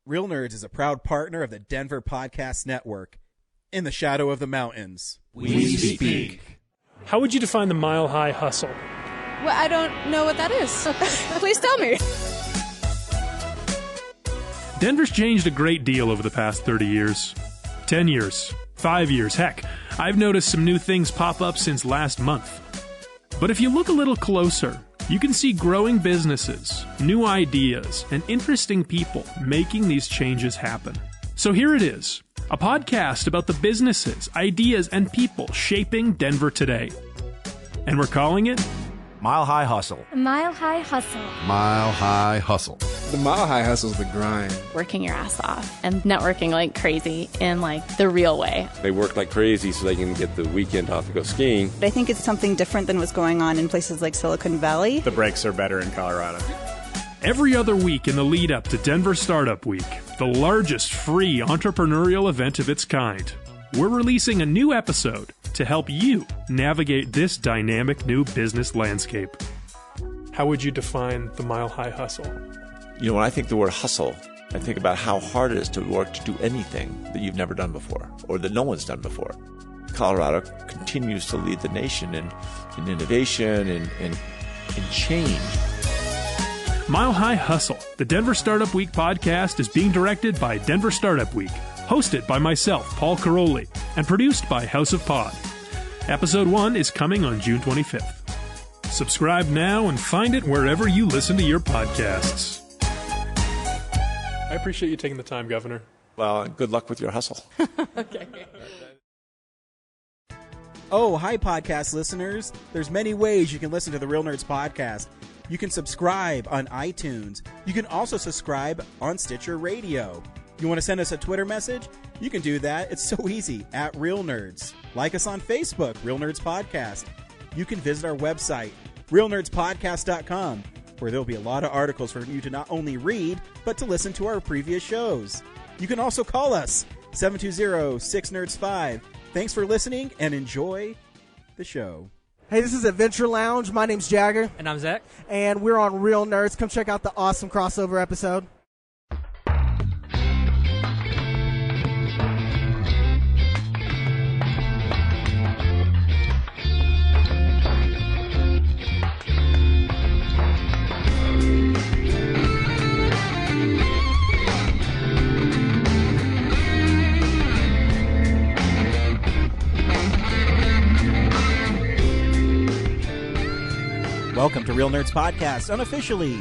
Real Nerds is a proud partner of the Denver Podcast Network. In the shadow of the mountains, we speak. How would you define the Mile High Hustle? Well, I don't know what that is. Please tell me. Denver's changed a great deal over the past 30 years. 10 years. 5 years. Heck, I've noticed some new things pop up since last month. But if you look a little closer, you can see growing businesses, new ideas, and interesting people making these changes happen. So here it is, a podcast about the businesses, ideas, and people shaping Denver today. And we're calling it Mile High Hustle. Mile High Hustle. Mile High Hustle. The Mile High Hustle is the grind. Working your ass off and networking like crazy in like the real way. They work like crazy so they can get the weekend off to go skiing. I think it's something different than what's going on in places like Silicon Valley. The breaks are better in Colorado. Every other week in the lead up to Denver Startup Week, the largest free entrepreneurial event of its kind, we're releasing a new episode to help you navigate this dynamic new business landscape. How would you define the Mile High Hustle? You know, when I think the word hustle, I think about how hard it is to work to do anything that you've never done before or that no one's done before. Colorado continues to lead the nation in innovation and change. Mile High Hustle, the Denver Startup Week podcast, is being directed by Denver Startup Week, hosted by myself, Paul Caroli, and produced by House of Pod. Episode 1 is coming on June 25th. Subscribe now and find it wherever you listen to your podcasts. I appreciate you taking the time, Governor. Well, good luck with your hustle. Okay. Oh, hi, podcast listeners. There's many ways you can listen to the Real Nerds podcast. You can subscribe on iTunes. You can also subscribe on Stitcher Radio. You want to send us a Twitter message? You can do that. It's so easy, at Real Nerds. Like us on Facebook, Real Nerds Podcast. You can visit our website, realnerdspodcast.com, where there'll be a lot of articles for you to not only read, but to listen to our previous shows. You can also call us, 720-6nerds5. Thanks for listening, and enjoy the show. Hey, this is Adventure Lounge. My name's Jagger. And I'm Zach. And we're on Real Nerds. Come check out the awesome crossover episode. Welcome to Real Nerds Podcast, unofficially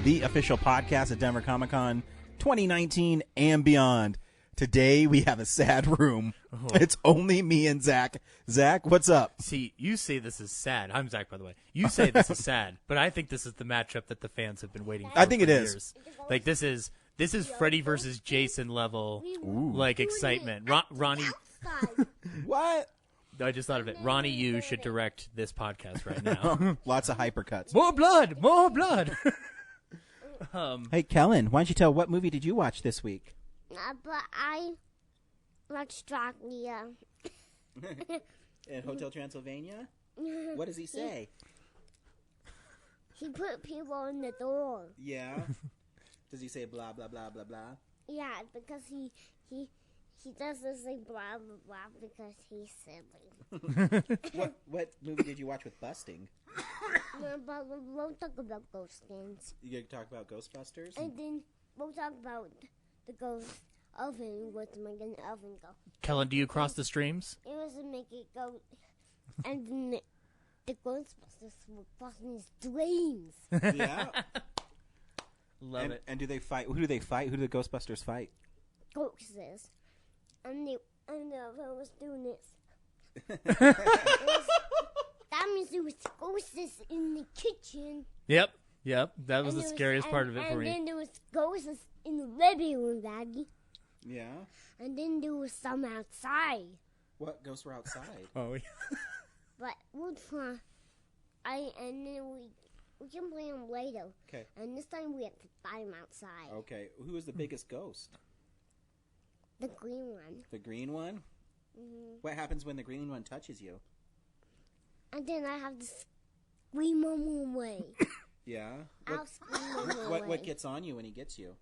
the official podcast at Denver Comic Con 2019 and beyond. Today we have a sad room. Oh. It's only me and Zach. Zach, what's up? See, you say this is sad. I'm Zach, by the way. You say this is sad, but I think this is the matchup that the fans have been waiting for. I think it years. is. Like this is Freddy versus Jason level, like excitement. Ronnie, what? I just thought of it. Ronnie Yu should direct this podcast right now. Lots of hypercuts. More blood! More blood! Hey, Kellen, why don't you tell what movie did you watch this week? But I watched Dracula. In Hotel Transylvania? What does he say? He put people in the door. Yeah? Does he say blah, blah, blah, blah, blah? Yeah, because he doesn't say blah, blah, blah because he's silly. What movie did you watch with busting? But we'll talk about ghost things. You gonna talk about Ghostbusters? And then we'll talk about the ghost oven, what's making the oven go. Kellen, do you cross the streams? It was to make it go, and then the Ghostbusters were crossing his dreams. Yeah? Love it. And do they fight? Who do they fight? Who do the Ghostbusters fight? Ghosts. And the other was doing this. That means there was ghosts in the kitchen. Yep. That was the scariest part of it for me. And then there was ghosts in the living room, Daddy. Yeah. And then there was some outside. What ghosts were outside? Oh, yeah. But we'll try. And then we can play them later. Okay. And this time we have to find them outside. Okay. Who is the biggest ghost? The green one. The green one? Mm-hmm. What happens when the green one touches you? And then I have to scream them away. Yeah? I'll scream them away. What gets on you when he gets you?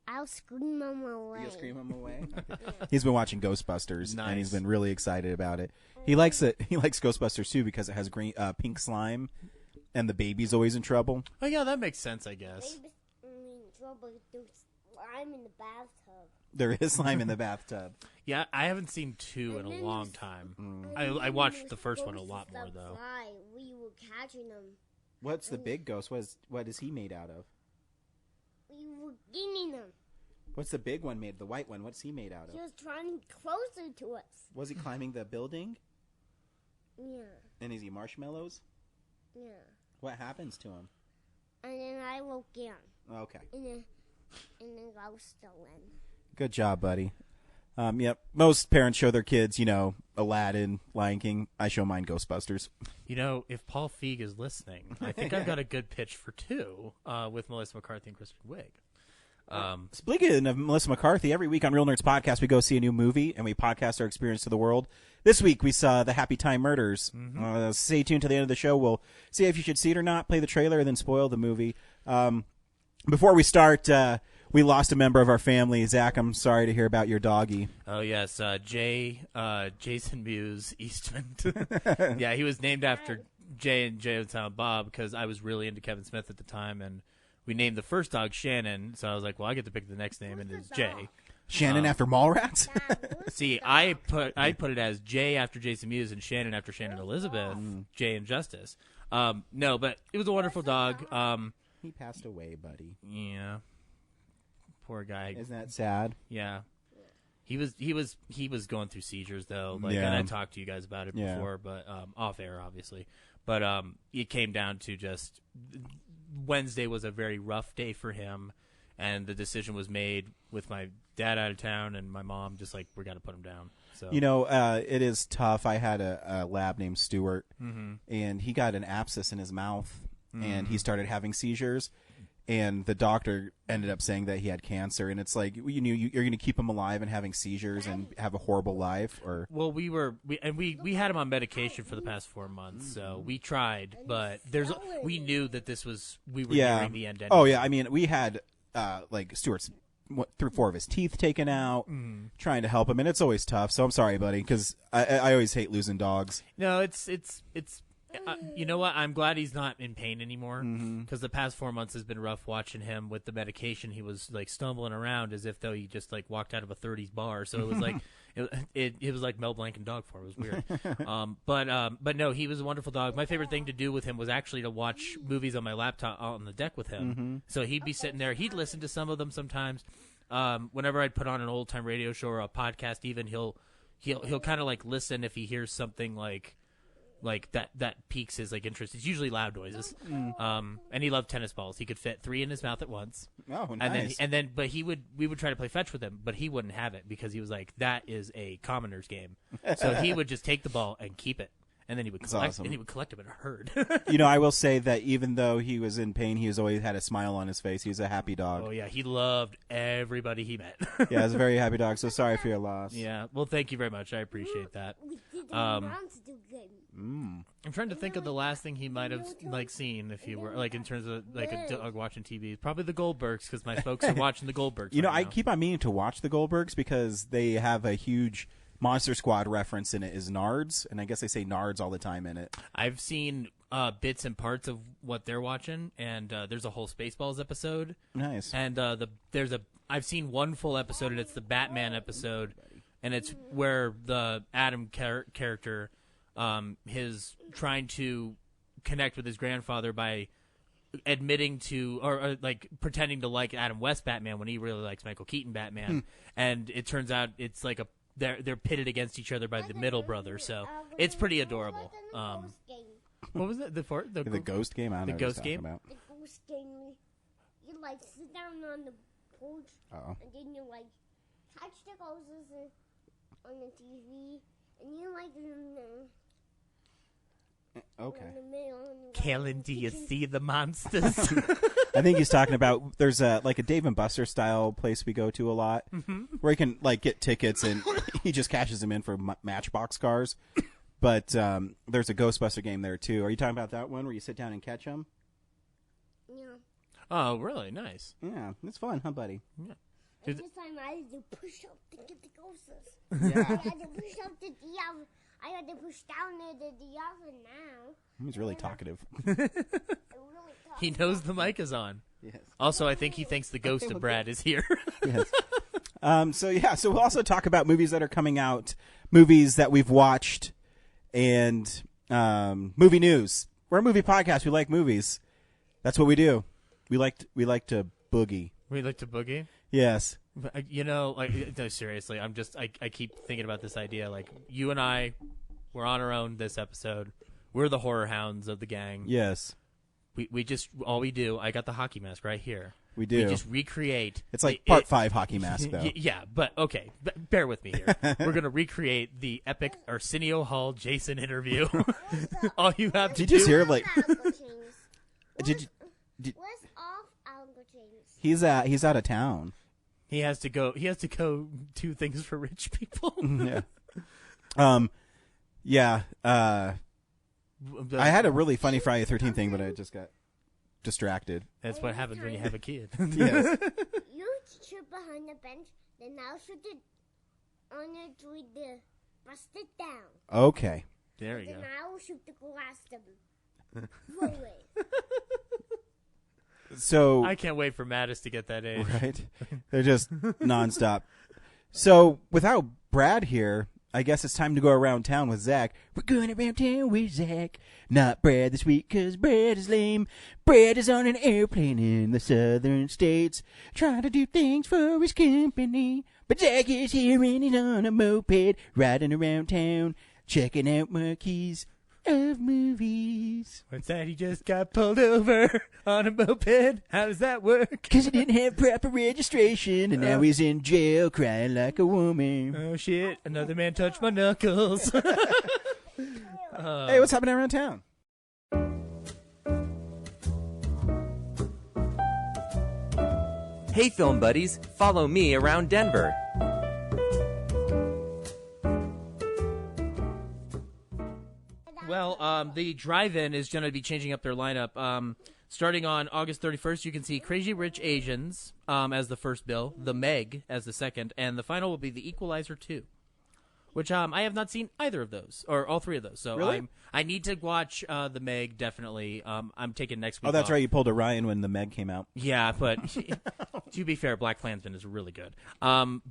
I'll scream him away. You'll scream him away? Okay. He's been watching Ghostbusters, Nice. and he's been really excited about it. He likes it. He likes Ghostbusters, too, because it has pink slime, and the baby's always in trouble. Oh, yeah, that makes sense, I guess. Baby's in trouble. There's slime in the bathtub. There is slime in the bathtub. Yeah, I haven't seen 2 in a long time. I watched the first one a lot more, though. Fly. We were catching them. What's the big ghost? What is he made out of? We were getting them. What's the big one made? The white one. What's he made out of? He was trying closer to us. Was he climbing the building? Yeah. And is he marshmallows? Yeah. What happens to him? And then I woke in. Okay. And then I was still in. Good job, buddy. Yep. Most parents show their kids, Aladdin, Lion King. I show mine Ghostbusters. If Paul Feig is listening, I think I've got a good pitch for 2 with Melissa McCarthy and Kristen Wiig. Speaking of Melissa McCarthy, every week on Real Nerds Podcast, we go see a new movie and we podcast our experience to the world. This week, we saw the Happytime Murders. Stay tuned to the end of the show. We'll see if you should see it or not, play the trailer, and then spoil the movie. Before we start, we lost a member of our family. Zach, I'm sorry to hear about your doggy. Oh, yes. Jason Mewes Eastman. Yeah, he was named after Jay and Silent Bob because I was really into Kevin Smith at the time, and we named the first dog Shannon, so I was like, well, I get to pick the next name, and it's Jay. Shannon after Mallrats? See, I put it as Jay after Jason Mewes and Shannon after Shannon Elizabeth, Jay and Justice. No, but it was a wonderful dog. He passed away, buddy. Yeah. Poor guy. Isn't that sad? Yeah. He was going through seizures though. And I talked to you guys about it before, but off air obviously. But it came down to just Wednesday was a very rough day for him, and the decision was made with my dad out of town and my mom just like, we got to put him down. So it is tough. I had a lab named Stuart, and he got an abscess in his mouth, and he started having seizures. And the doctor ended up saying that he had cancer, and it's like you're going to keep him alive and having seizures and have a horrible life, or well, we had him on medication for the past 4 months, so we tried, but we knew that we were nearing the end. Anyway. Oh yeah, I mean we had Stuart's 3 or 4 of his teeth taken out, trying to help him, and it's always tough. So I'm sorry, buddy, because I always hate losing dogs. No, it's. You know what? I'm glad he's not in pain anymore because the past 4 months has been rough watching him with the medication. He was like stumbling around as if though he just like walked out of a 30s bar. So it was like it was like Mel Blanc and dog form. It was weird. But no, he was a wonderful dog. My favorite thing to do with him was actually to watch movies on my laptop on the deck with him. So he'd be sitting there. He'd listen to some of them sometimes. Whenever I'd put on an old time radio show or a podcast, even he'll kind of like listen if he hears something like that piques his like interest. It's usually loud noises. And he loved tennis balls. He could fit 3 in his mouth at once. Oh, nice. And then but we would try to play fetch with him, but he wouldn't have it because he was like, that is a commoner's game. So he would just take the ball and keep it. And then he would collect, and he would collect them in a herd. I will say that even though he was in pain, he always had a smile on his face. He was a happy dog. Oh yeah, he loved everybody he met. Yeah, he was a very happy dog. So sorry for your loss. Yeah, well, thank you very much. I appreciate that. I'm trying to think of the last thing he might have seen if you were in terms of a dog watching TV. Probably the Goldbergs because my folks are watching the Goldbergs. I keep on meaning to watch the Goldbergs because they have a huge Monster Squad reference in it is Nards, and I guess they say Nards all the time in it. I've seen bits and parts of what they're watching, and there's a whole Spaceballs episode. Nice. And I've seen one full episode, and it's the Batman episode, and it's where the Adam character is trying to connect with his grandfather by admitting to or pretending to like Adam West Batman when he really likes Michael Keaton Batman, and it turns out it's like they're pitted against each other by the middle brother, so it's pretty adorable. What was it? The ghost game? I don't know the ghost game? About. The ghost game. You sit down on the porch, and then you touch the ghosts on the TV, and you okay. Kellen, do you see the monsters? I think he's talking about there's a Dave and Buster style place we go to a lot where you can get tickets and he just cashes them in for Matchbox cars. But there's a Ghostbuster game there too. Are you talking about that one where you sit down and catch them? Yeah. Oh, really? Nice. Yeah, it's fun, huh, buddy? Yeah. And this time I had to push up to get the ghosts. Yeah. I had to push up to the oven. I had to push down to the oven now. He's really talkative. He knows the mic is on. Yes. Also, I think he thinks the ghost of Brad is here. Yes. So we'll also talk about movies that are coming out, movies that we've watched, and movie news. We're a movie podcast. We like movies. That's what we do. We like to boogie. We like to boogie? Yes. You know, like, no, seriously, I keep thinking about this idea. Like, you and I, we're on our own this episode. We're the horror hounds of the gang. Yes. We just, all we do, I got the hockey mask right here. We do. We just recreate. It's like part 5 hockey mask, though. Yeah, but okay. Bear with me here. We're going to recreate the epic Arsenio Hall Jason interview. All you have to do. Did you just hear, like. Where's off Algo James? He's out of town. He has to go do things for rich people. Yeah. Yeah. I had a really funny Friday the 13th thing, but I just got distracted. That's what happens when you have a kid. Yes. You shoot behind the bench, then I'll shoot it on the bust it down. Okay. There you go. Then I'll shoot the glass to roll it. So I can't wait for Mattis to get that age. Right? They're just nonstop. So without Brad here, I guess it's time to go around town with Zach. We're going around town with Zach. Not Brad this week, 'cause Brad is lame. Brad is on an airplane in the southern states, trying to do things for his company. But Zach is here and he's on a moped, riding around town, checking out marquees of movies. What's that? He just got pulled over on a moped? How does that work? 'Cause he didn't have proper registration, and now he's in jail crying like a woman. Oh, shit. Another man touched my knuckles. Hey, what's happening around town? Hey, film buddies. Follow me around Denver. Well, the drive-in is going to be changing up their lineup. Starting on August 31st, you can see Crazy Rich Asians as the first bill, The Meg as the second, and the final will be The Equalizer 2, which I have not seen either of those, or all three of those. So really? I need to watch The Meg, definitely. I'm taking next week Oh, that's off. right. You pulled a Ryan when The Meg came out. Yeah, but to be fair, Black Klansman is really good. And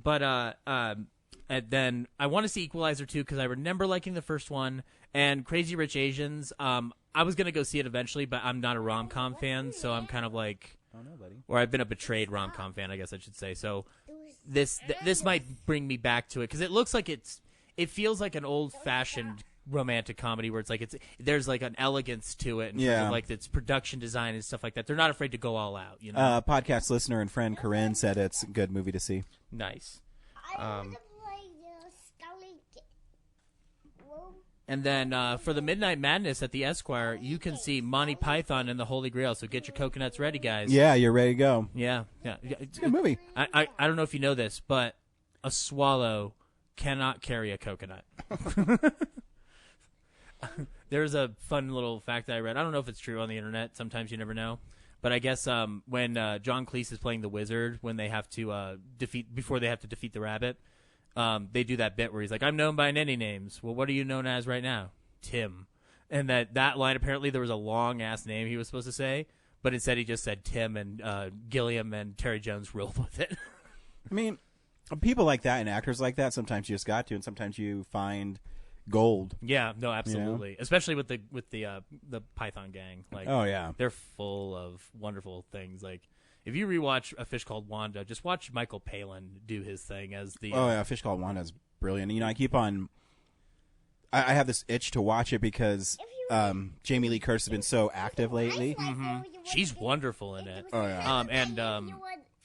then I want to see Equalizer 2 because I remember liking the first one. And Crazy Rich Asians, I was going to go see it eventually, but I'm not a rom-com fan, so I'm kind of like... Oh, no, buddy. Or I've been a betrayed rom-com fan, I guess I should say. So this might bring me back to it because it looks like it feels like an old-fashioned romantic comedy where it's like there's like an elegance to it and sort of like its production design and stuff like that. They're not afraid to go all out, you know. Podcast listener and friend Corinne said it's a good movie to see. Nice. And then for the Midnight Madness at the Esquire, you can see Monty Python and the Holy Grail. So get your coconuts ready, guys. Yeah, you're ready to go. Yeah. It's a good movie. I don't know if you know this, but a swallow cannot carry a coconut. There's a fun little fact that I read. I don't know if it's true on the internet. Sometimes you never know. But I guess when John Cleese is playing the wizard, when they have to defeat the rabbit, they do that bit where he's like, "I'm known by many names." Well, what are you known as right now? Tim. And that line, apparently there was a long ass name he was supposed to say, but instead he just said Tim, and Gilliam and Terry Jones rolled with it. I mean, people like that and actors like that, sometimes you just got to, and sometimes you find gold. Yeah, no, absolutely. You know? Especially with the Python gang. Like, oh yeah, they're full of wonderful things. Like, if you rewatch A Fish Called Wanda, just watch Michael Palin do his thing as the. Oh yeah, A Fish Called Wanda is brilliant. You know, I keep on. I have this itch to watch it because Jamie Lee Curtis has been so active lately. Mm-hmm. She's wonderful in it. Oh yeah.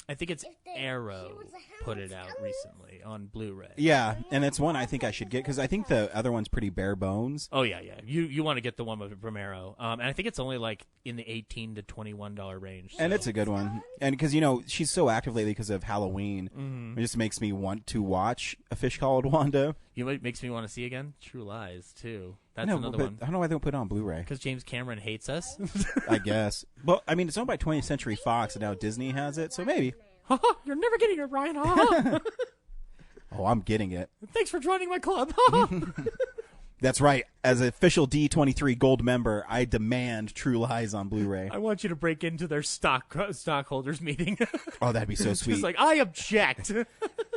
I think it's Arrow put it out recently on Blu-ray. Yeah, and it's one I think I should get because I think the other one's pretty bare bones. Oh yeah. You want to get the one from Arrow, and I think it's only like in the $18 to $21 range. So. And it's a good one, and because she's so active lately because of Halloween, it just makes me want to watch A Fish Called Wanda. You know what makes me want to see again? True Lies too. That's another one. I don't know why they don't put it on Blu-ray. Because James Cameron hates us. I guess. Well, I mean, it's owned by 20th Century Fox, and now Disney has it, so maybe. You're never getting it, Ryan. Oh, I'm getting it. Thanks for joining my club. That's right. As an official D23 Gold member, I demand True Lies on Blu-ray. I want you to break into their stockholders meeting. Oh, that'd be so sweet. Just like, I object.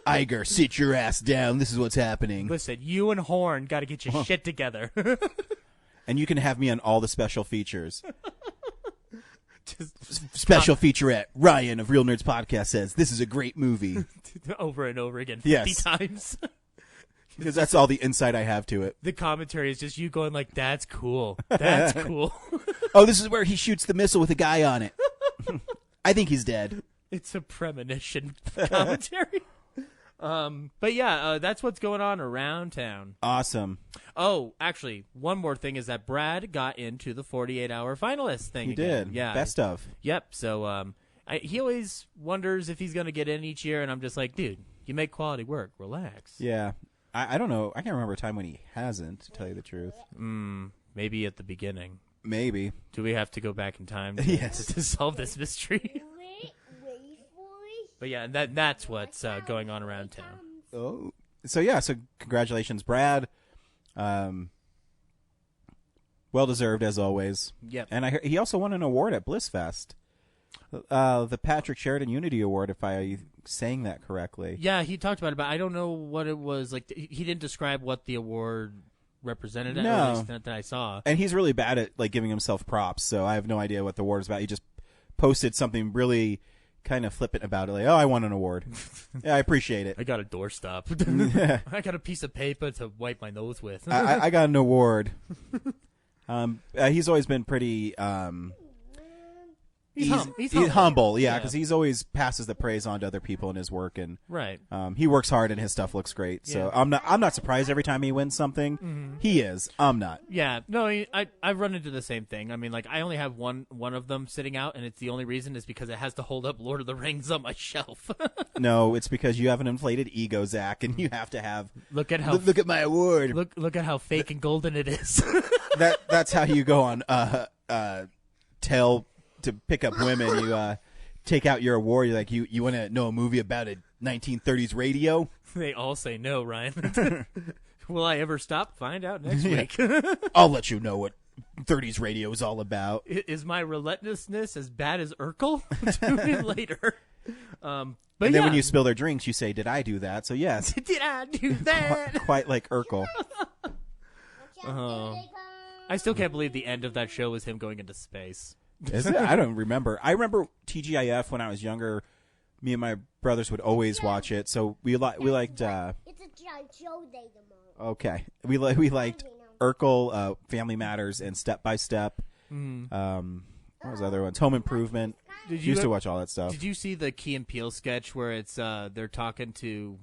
Iger, sit your ass down. This is what's happening. Listen, you and Horn got to get your shit together. And you can have me on all the special features. Special featurette. Ryan of Real Nerds Podcast says, this is a great movie. Over and over again 50 times. Because that's all the insight I have to it. The commentary is just you going like, that's cool. That's cool. Oh, this is where he shoots the missile with a guy on it. I think he's dead. It's a premonition commentary. But yeah, that's what's going on around town. Awesome. Oh, actually, one more thing is that Brad got into the 48-hour finalist thing. He did. Yeah. Best of. Yep. So he always wonders if he's going to get in each year, and I'm just like, dude, you make quality work. Relax. Yeah. I don't know. I can't remember a time when he hasn't, to tell you the truth. Maybe at the beginning. Maybe. Do we have to go back in time to solve this mystery? But yeah, that's what's going on around town. Oh. So yeah, so congratulations, Brad. Well deserved as always. Yep. And he also won an award at BlissFest. The Patrick Sheridan Unity Award, if I saying that correctly. Yeah, he talked about it, but I don't know what it was. Like, he didn't describe what the award represented. No. At least that I saw. And he's really bad at like giving himself props, so I have no idea what the award is about. He just posted something really kind of flippant about it, like, oh, I won an award. Yeah, I appreciate it. I got a doorstop. I got a piece of paper to wipe my nose with. I got an award. He's always been pretty... He's humble, yeah, because he's always passes the praise on to other people in his work, and right. He works hard and his stuff looks great. So I'm not surprised every time he wins something. Mm-hmm. He is. I'm not. Yeah, no, I've run into the same thing. I mean, like I only have one of them sitting out, and it's the only reason is because it has to hold up Lord of the Rings on my shelf. No, it's because you have an inflated ego, Zach, and you have to have. Look at my award. Look at how fake and golden it is. That's how you go on to pick up women. You take out your award. You're like, you want to know a movie about a 1930s radio? They all say no, Ryan. Will I ever stop? Find out next week. I'll let you know what 30s radio is all about. Is my relentlessness as bad as Urkel? Tune in later. But then when you spill their drinks, you say, did I do that? So yes. Did I do that? Quite like Urkel. I still can't believe the end of that show was him going into space. Is it? I don't remember. I remember TGIF when I was younger. Me and my brothers would always watch it. So we liked. It's a giant show day tomorrow. Okay, we liked Urkel, Family Matters, and Step by Step. Mm. What was the other ones? Home Improvement. Used to watch all that stuff. Did you see the Key and Peele sketch where it's they're talking to?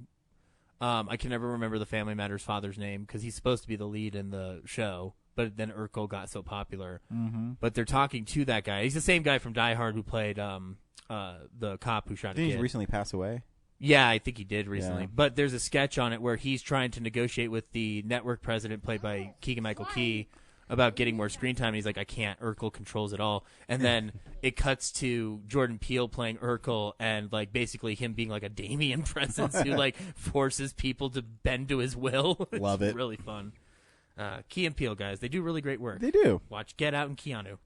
I can never remember the Family Matters father's name because he's supposed to be the lead in the show. But then Urkel got so popular. Mm-hmm. But they're talking to that guy. He's the same guy from Die Hard who played the cop who shot a kid. Did he recently pass away? Yeah, I think he did recently. Yeah. But there's a sketch on it where he's trying to negotiate with the network president, played by Keegan-Michael Key, about getting more screen time. And he's like, I can't. Urkel controls it all. And then it cuts to Jordan Peele playing Urkel and like basically him being like a Damien presence who like forces people to bend to his will. Love it's it. Really fun. Key and Peele guys, they do really great work. They do. Watch Get Out and Keanu.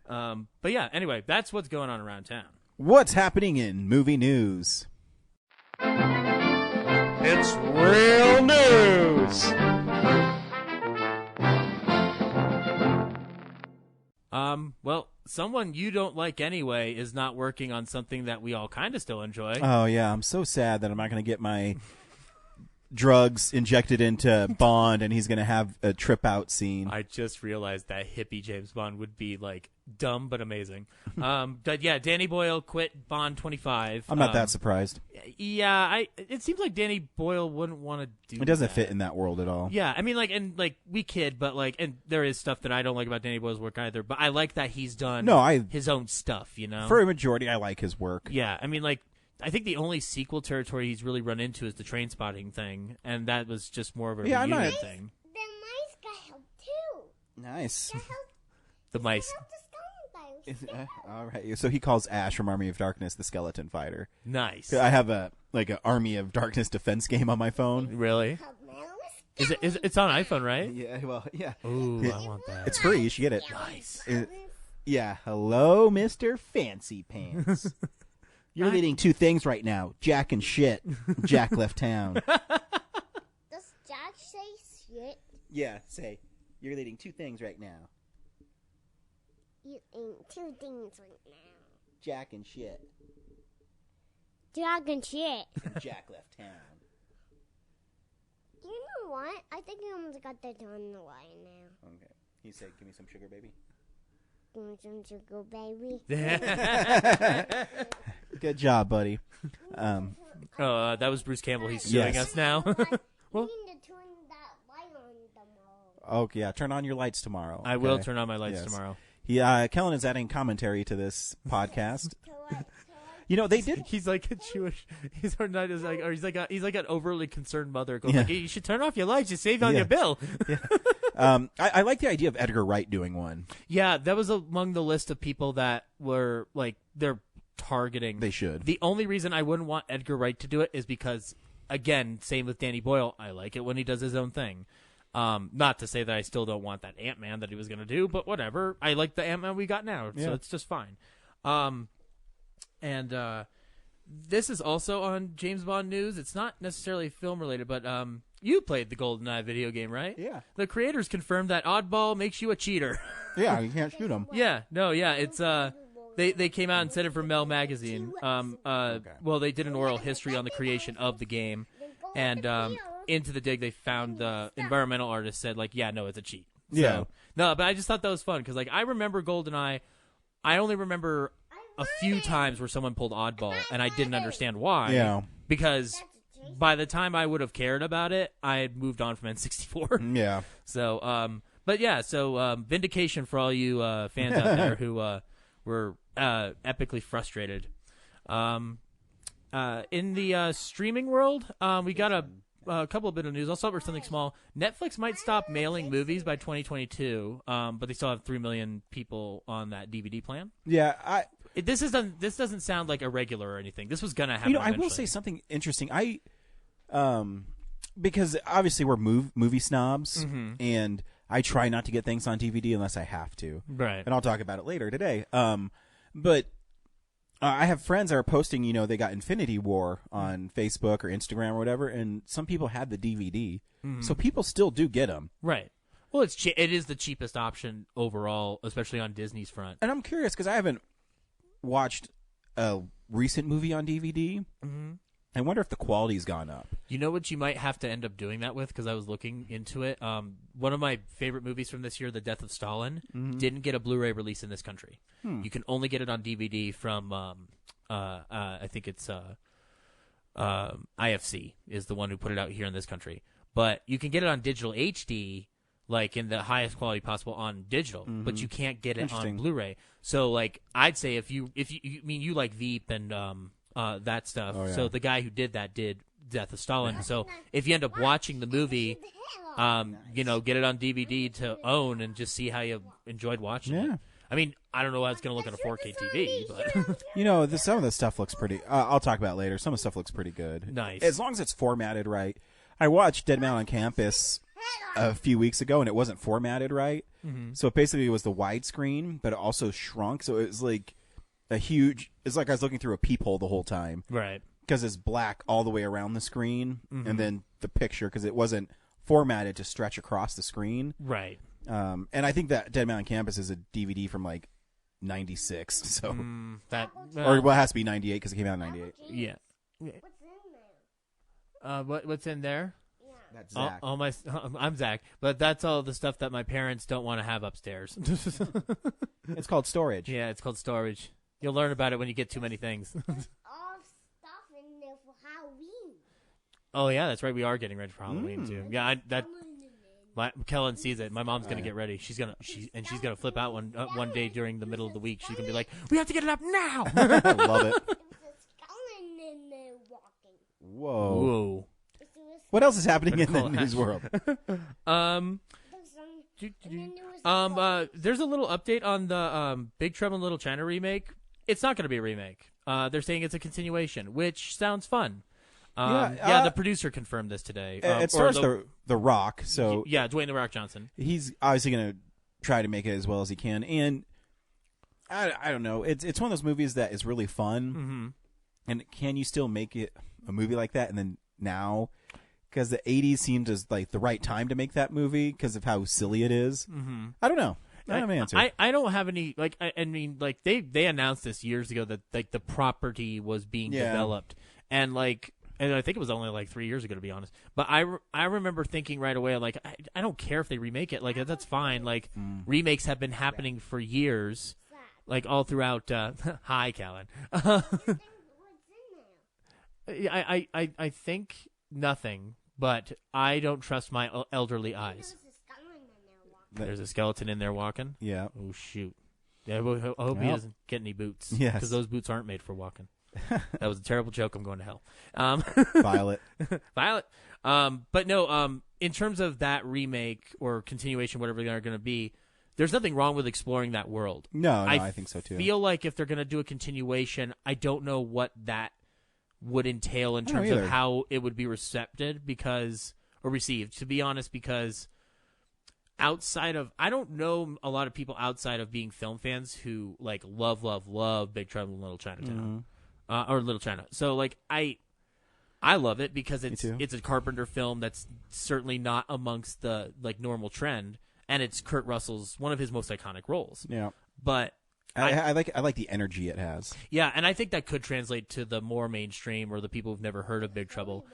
But yeah, anyway, that's what's going on around town. What's happening in movie news? It's real news. Well, someone you don't like anyway is not working on something that we all kind of still enjoy. Oh yeah, I'm so sad that I'm not going to get my drugs injected into Bond, and he's going to have a trip out scene. I just realized that hippie James Bond would be like dumb but amazing. But yeah, Danny Boyle quit Bond 25. I'm not that surprised. Yeah, it seems like Danny Boyle wouldn't want to do. It doesn't fit in that world at all. Yeah, I mean, we kid, but and there is stuff that I don't like about Danny Boyle's work either. But I like that he's done his own stuff. You know, for a majority, I like his work. Yeah, I mean, I think the only sequel territory he's really run into is the Trainspotting thing, and that was just more of a reunion thing. The mice got help too. Nice. The mice. All right. So he calls Ash from Army of Darkness the skeleton fighter. Nice. I have an Army of Darkness defense game on my phone. Really? It's on iPhone, right? Yeah. Well, yeah. Ooh, I want that. It's free. You should get it. Nice. Yeah. Hello, Mr. Fancy Pants. You're leading two things right now: Jack and shit. Jack left town. Does Jack say shit? Yeah. Say you're leading two things right now: Eating two things right now. Jack and shit. Jack and shit. And Jack left town. You know what? I think I almost got that on the line now. Okay. You say, "Give me some sugar, baby." Give me some sugar, baby. Good job, buddy. That was Bruce Campbell. He's suing us now. Well, you need to turn that light on tomorrow. Oh, yeah. Turn on your lights tomorrow. I will turn on my lights tomorrow. Kellen is adding commentary to this podcast. You know, they did. He's like a Jewish. He's like an overly concerned mother. Goes like, hey, you should turn off your lights. You save on your bill. Yeah. I like the idea of Edgar Wright doing one. Yeah, that was among the list of people that were like they're targeting. They should. The only reason I wouldn't want Edgar Wright to do it is because, again, same with Danny Boyle. I like it when he does his own thing. Not to say that I still don't want that Ant-Man that he was going to do, but whatever. I like the Ant-Man we got now, so it's just fine. And this is also on James Bond news. It's not necessarily film related, but you played the GoldenEye video game, right? Yeah. The creators confirmed that Oddball makes you a cheater. Yeah, you can't shoot him. It's they came out and said it for Mel Magazine. Well, they did an oral history on the creation of the game, and into the dig they found the environmental artist said like, yeah, no, it's a cheat. So, no, but I just thought that was fun because like I remember GoldenEye. I only remember a few times where someone pulled Oddball, and I didn't understand why. Yeah. Because by the time I would have cared about it, I had moved on from N64. Yeah. So, but yeah, so vindication for all you fans out there who were epically frustrated. In the streaming world, we got a couple of bit of news. I'll start with something small. Netflix might stop mailing movies by 2022, but they still have 3 million people on that DVD plan. Yeah, This doesn't sound like irregular or anything. This was gonna happen. You know, I will say something interesting. Because obviously we're movie snobs, and I try not to get things on DVD unless I have to. Right. And I'll talk about it later today. But I have friends that are posting, you know, they got Infinity War on Facebook or Instagram or whatever, and some people had the DVD, so people still do get them. Right. Well, it is the cheapest option overall, especially on Disney's front. And I'm curious because I haven't watched a recent movie on DVD. I wonder if the quality's gone up. You know what you might have to end up doing that with, because I was looking into it. One of my favorite movies from this year, The Death of Stalin, didn't get a Blu-ray release in this country. You can only get it on DVD from, I think it's IFC is the one who put it out here in this country. But you can get it on digital HD, like in the highest quality possible on digital, but you can't get it on Blu-ray. So, like, I'd say if you like Veep and that stuff. Oh, yeah. So the guy who did that did Death of Stalin. So if you end up watching the movie, you know, get it on DVD to own and just see how you enjoyed watching it. I mean, I don't know how it's going to look on a 4K TV, but you know, some of the stuff looks pretty. I'll talk about it later. Some of the stuff looks pretty good. Nice, as long as it's formatted right. I watched Dead Man on Campus a few weeks ago, and it wasn't formatted right. So basically, it was the widescreen, but it also shrunk. So it was like a huge. It's like I was looking through a peephole the whole time, right? Because it's black all the way around the screen, and then the picture because it wasn't formatted to stretch across the screen, right? And I think that Dead Man on Campus is a DVD from like '96, so or well, it has to be '98 because it came out in '98. Yeah. What's in there? That's Zach. I'm Zach, but that's all the stuff that my parents don't want to have upstairs. It's called storage. Yeah, it's called storage. You'll learn about it when you get too many things. There's all stuff in there for Halloween. Oh yeah, that's right. We are getting ready for Halloween too. Yeah, Kellen sees it. My mom's gonna get ready. She's gonna flip out one day during the middle of the week. She's gonna be like, "We have to get it up now." I love it. Whoa. What else is happening in the news world? There's a little update on the Big Trouble in Little China remake. It's not going to be a remake. They're saying it's a continuation, which sounds fun. The producer confirmed this today. It stars the Rock, so yeah, Dwayne The Rock Johnson. He's obviously going to try to make it as well as he can, and I don't know. It's one of those movies that is really fun, and can you still make it a movie like that? And then now, because the '80s seemed as like the right time to make that movie because of how silly it is. I don't know. I don't have an answer. I don't have any I mean they announced this years ago that like the property was being developed, and I think it was only like 3 years ago, to be honest. But I remember thinking right away, like, I don't care if they remake it. Like, that's fine. Like, remakes have been happening for years, like, all throughout. Hi, Callan. I think nothing, but I don't trust my elderly eyes. There's a skeleton in there walking? Yeah. Oh, shoot. Yeah, I hope he doesn't get any boots. Yes. Because those boots aren't made for walking. That was a terrible joke. I'm going to hell. Violet. But no, in terms of that remake or continuation, whatever they're going to be, there's nothing wrong with exploring that world. No, I think so too. I feel like if they're going to do a continuation, I don't know what that would entail in terms of how it would be received, to be honest, because outside of, I don't know a lot of people outside of being film fans who like love Big Trouble in Little Chinatown. Or Little China. So like I love it because it's a Carpenter film that's certainly not amongst the like normal trend, and it's Kurt Russell's one of his most iconic roles. Yeah. But I like the energy it has. Yeah, and I think that could translate to the more mainstream or the people who've never heard of Big Trouble.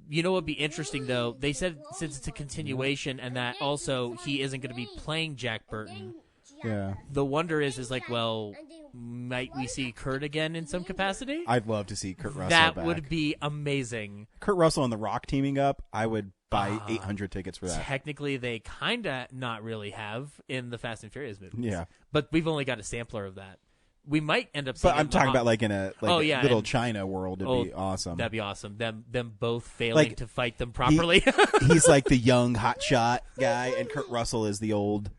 You know what would be interesting though? They said since it's a continuation and that also he isn't going to be playing Jack Burton. Yeah. The wonder is like, well, might we see Kurt again in some capacity? I'd love to see Kurt Russell That back. would be amazing. Kurt Russell and The Rock teaming up, I would buy 800 tickets for that. Technically, they kind of not really have in the Fast and Furious movies. Yeah. But we've only got a sampler of that. We might end up seeing But I'm talking about like in a Little China world. It'd be awesome. That'd be awesome. Them both failing to fight them properly. He's like the young hotshot guy, and Kurt Russell is the old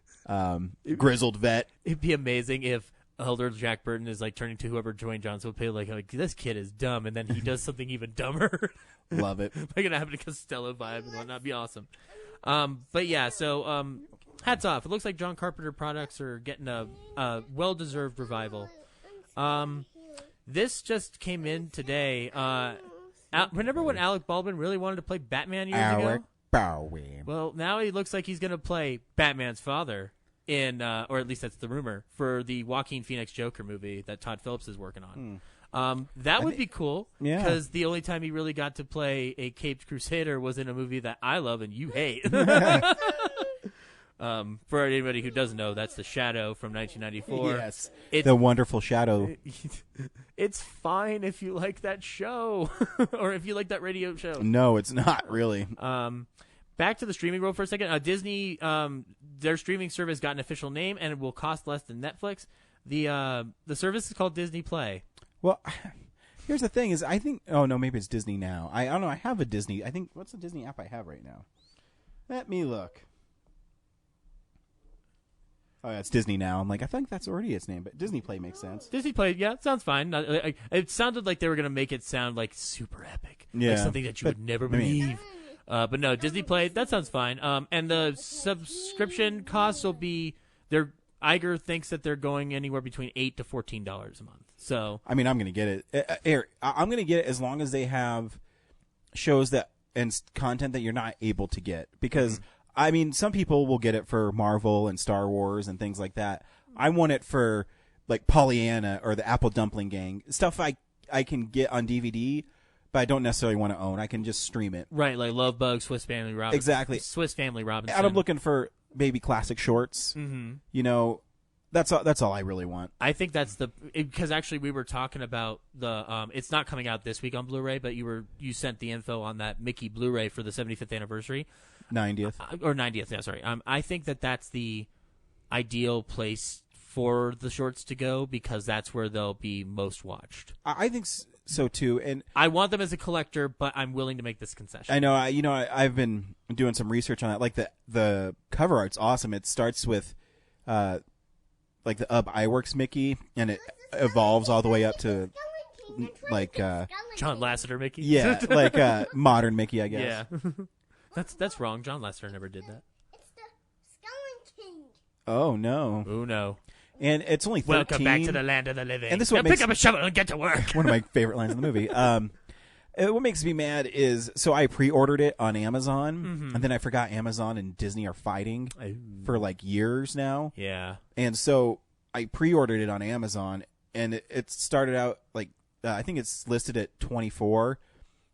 grizzled vet. It'd be amazing if elder Jack Burton is like turning to whoever Dwayne Johnson would play like this kid is dumb, and then he does something even dumber. Love it. Like an Abbott and Costello vibe and whatnot. That'd be awesome. But yeah, so hats off. It looks like John Carpenter products are getting a well-deserved revival. This just came in today. Remember when Alec Baldwin really wanted to play Batman years ago? Baldwin. Well, now he looks like he's going to play Batman's father in, or at least that's the rumor, for the Joaquin Phoenix Joker movie that Todd Phillips is working on. That would be cool, because the only time he really got to play a caped crusader was in a movie that I love and you hate. For anybody who doesn't know, that's The Shadow from 1994. Yes, the wonderful Shadow. It's fine if you like that show, or if you like that radio show. No, it's not really. Back to the streaming world for a second. Disney, their streaming service got an official name, and it will cost less than Netflix. The service is called Disney Play. Well, here's the thing: is I think maybe it's Disney Now. I don't know. I have a Disney. I think what's the Disney app I have right now? Let me look. Oh, yeah, it's Disney Now. I'm like, I think that's already its name, but Disney Play makes sense. Disney Play, yeah, sounds fine. It sounded like they were going to make it sound like super epic, like something that you would never believe. But no, Disney Play, that sounds fine. And the subscription costs will be Iger thinks that they're going anywhere between $8 to $14 a month. So I mean, I'm going to get it. I'm going to get it as long as they have shows and content that you're not able to get, because. I mean, some people will get it for Marvel and Star Wars and things like that. I want it for, like, Pollyanna or the Apple Dumpling Gang. Stuff I can get on DVD, but I don't necessarily want to own. I can just stream it. Right, like Love Bug, Swiss Family Robinson. Exactly. Swiss Family Robinson. And I'm looking for maybe classic shorts. Mm-hmm. You know, that's all I really want. I think that's because actually we were talking about it's not coming out this week on Blu-ray, but you sent the info on that Mickey Blu-ray for the 75th anniversary. 90th. Or 90th, yeah, sorry. I think that's the ideal place for the shorts to go, because that's where they'll be most watched. I think so too. And I want them as a collector, but I'm willing to make this concession. I know. I've been doing some research on that. Like the cover art's awesome. It starts with, like the Iwerks Mickey, and it evolves all the way up to, like John Lasseter Mickey. Yeah, like modern Mickey, I guess. Yeah, that's wrong. John Lasseter never did that. It's the Skeleton King. Oh no. Oh no. And it's only 13. Welcome back to the land of the living. And this now what makes, pick up a shovel and get to work. One of my favorite lines in the movie. What makes me mad is, so I pre-ordered it on Amazon, and then I forgot Amazon and Disney are fighting for like years now. Yeah. And so I pre-ordered it on Amazon, and it started out like, I think it's listed at $24. And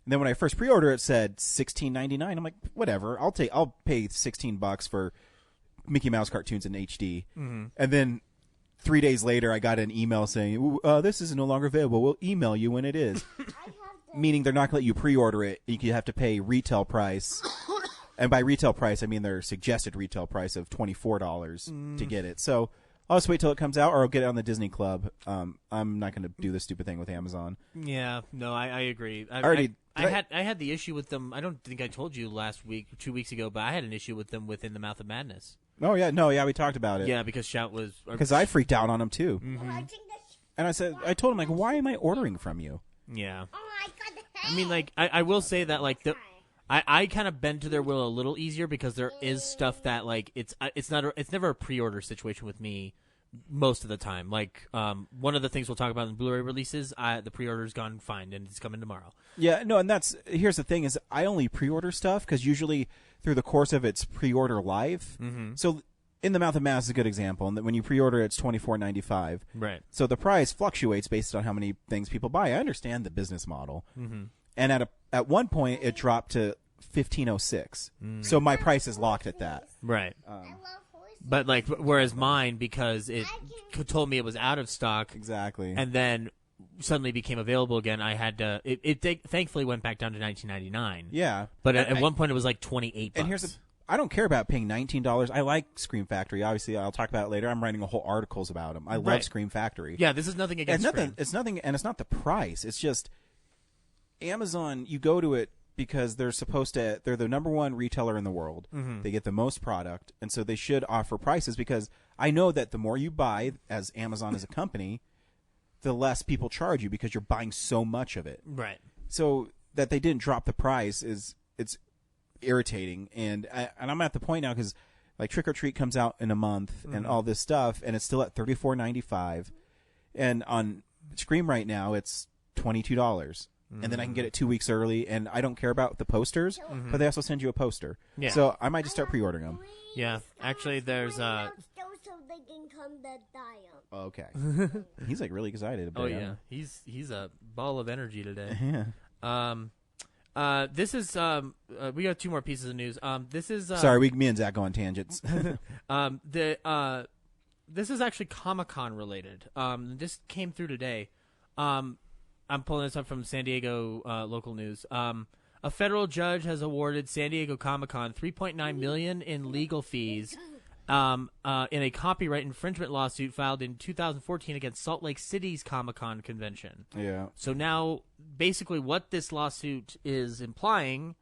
then when I first pre-ordered it said $16.99. I'm like, whatever, I'll pay $16 for Mickey Mouse cartoons in HD. And then 3 days later, I got an email saying, this is no longer available. We'll email you when it is. Meaning they're not going to let you pre-order it. You have to pay retail price. And by retail price, I mean their suggested retail price of $24 to get it. So I'll just wait till it comes out, or I'll get it on the Disney Club. I'm not going to do this stupid thing with Amazon. Yeah, no, I agree. I had the issue with them. I don't think I told you last week, 2 weeks ago, but I had an issue with them within the Mouth of Madness. Oh, yeah. No, yeah, we talked about it. Yeah, because Shout was... Because I freaked out on them, too. And I told him, like, why am I ordering from you? Yeah. I mean, like, I will say that, like, I kind of bend to their will a little easier because there is stuff that, like, it's never a pre-order situation with me most of the time. Like, one of the things we'll talk about in Blu-ray releases, the pre-order's gone fine, and it's coming tomorrow. Yeah, no, and here's the thing is I only pre-order stuff because usually through the course of its pre-order life. So In the Mouth of Madness is a good example, and when you pre-order it's $24.95. Right. So the price fluctuates based on how many things people buy. I understand the business model. And at one point it dropped to $15.06. So my price is locked at that. Right. But like, whereas mine, because it told me it was out of stock, exactly, and then suddenly became available again, I had to. It thankfully went back down to $19.99. Yeah, but at one point it was like $28. And here's I don't care about paying $19. I like Scream Factory. Obviously, I'll talk about it later. I'm writing a whole articles about them. I love Scream Factory. Yeah, this is nothing against Scream. It's nothing, and it's not the price. It's just Amazon. You go to it because they're the number one retailer in the world. They get the most product, and so they should offer prices, because I know that the more you buy as Amazon as a company, the less people charge you because you're buying so much of it. Right. So that they didn't drop the price it's irritating, and I'm at the point now because like Trick or Treat comes out in a month and all this stuff, and it's still at $34.95, and on Scream right now it's $22. And then I can get it 2 weeks early, and I don't care about the posters, but they also send you a poster. Yeah. So I might just start pre-ordering them. Yeah, actually, there's so they can come to die. Okay. He's like really excited about it. Oh yeah, he's a ball of energy today. Yeah. This is we got two more pieces of news. This is sorry, me and Zach go on tangents. This is actually Comic-Con related. This came through today. I'm pulling this up from San Diego local news. A federal judge has awarded San Diego Comic-Con $3.9 million in legal fees in a copyright infringement lawsuit filed in 2014 against Salt Lake City's Comic-Con convention. Yeah. So now, basically, what this lawsuit is implying,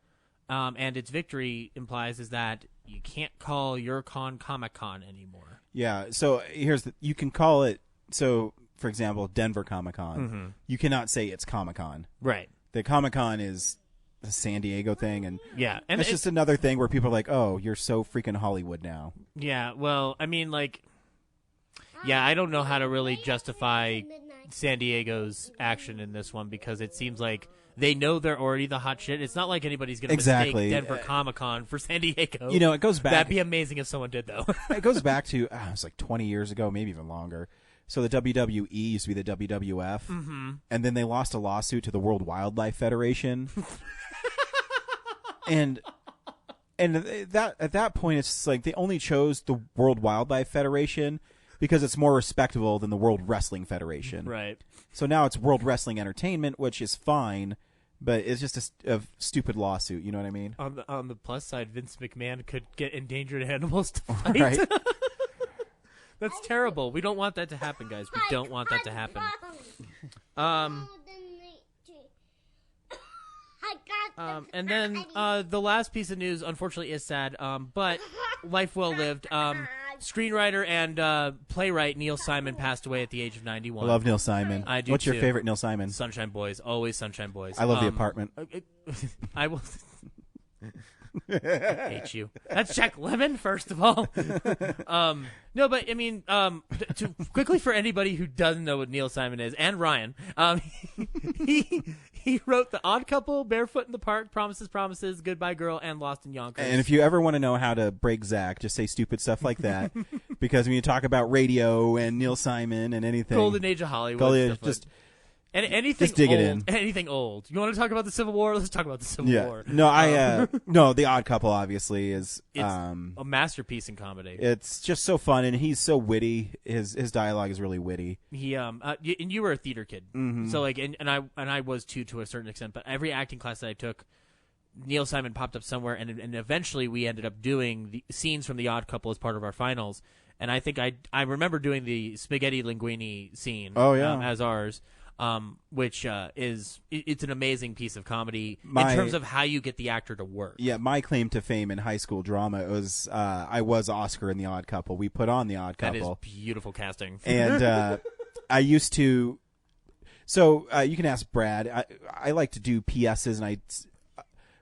and its victory implies, is that you can't call your con Comic-Con anymore. Yeah. So you can call it so. For example, Denver Comic-Con, you cannot say it's Comic-Con. Right. The Comic-Con is the San Diego thing, and yeah, and it's just another thing where people are like, "Oh, you're so freaking Hollywood now." Yeah. Well, I mean, like, yeah, I don't know how to really justify San Diego's action in this one, because it seems like they know they're already the hot shit. It's not like anybody's going to mistake Denver Comic-Con for San Diego. You know, it goes back. That'd be amazing if someone did, though. It goes back to it was like 20 years ago, maybe even longer. So the WWE used to be the WWF, and then they lost a lawsuit to the World Wildlife Federation, and that at that point it's like they only chose the World Wildlife Federation because it's more respectable than the World Wrestling Federation. Right. So now it's World Wrestling Entertainment, which is fine, but it's just a stupid lawsuit. You know what I mean? On the plus side, Vince McMahon could get endangered animals to fight. Right. That's terrible. We don't want that to happen, guys. We don't want that to happen. And then the last piece of news, unfortunately, is sad, but life well lived. Screenwriter and playwright Neil Simon passed away at the age of 91. I love Neil Simon. I do What's too. your favorite Neil Simon? Sunshine Boys. Always Sunshine Boys. I love The Apartment. I will... I hate you. That's Jack Lemmon, first of all. No, but I mean, to quickly for anybody who doesn't know what Neil Simon is, and Ryan, he wrote The Odd Couple, Barefoot in the Park, Promises, Promises, Goodbye Girl, and Lost in Yonkers. And if you ever want to know how to break Zach, just say stupid stuff like that, because when you talk about radio and Neil Simon and anything, Golden Age of Hollywood, stuff just. And anything just dig old, it in. Anything old. You want to talk about the Civil War? Let's talk about the Civil War. No, no, The Odd Couple obviously is it's a masterpiece in comedy. It's just so fun, and he's so witty. His dialogue is really witty. He and you were a theater kid, so like, and I was too to a certain extent. But every acting class that I took, Neil Simon popped up somewhere, and eventually we ended up doing the scenes from The Odd Couple as part of our finals. And I think I remember doing the spaghetti linguine scene. Oh yeah, as ours. Which it's an amazing piece of comedy in terms of how you get the actor to work. Yeah, my claim to fame in high school drama was I was Oscar in The Odd Couple. We put on The Odd Couple. That is beautiful casting. And I used to. So you can ask Brad. I like to do PSs, and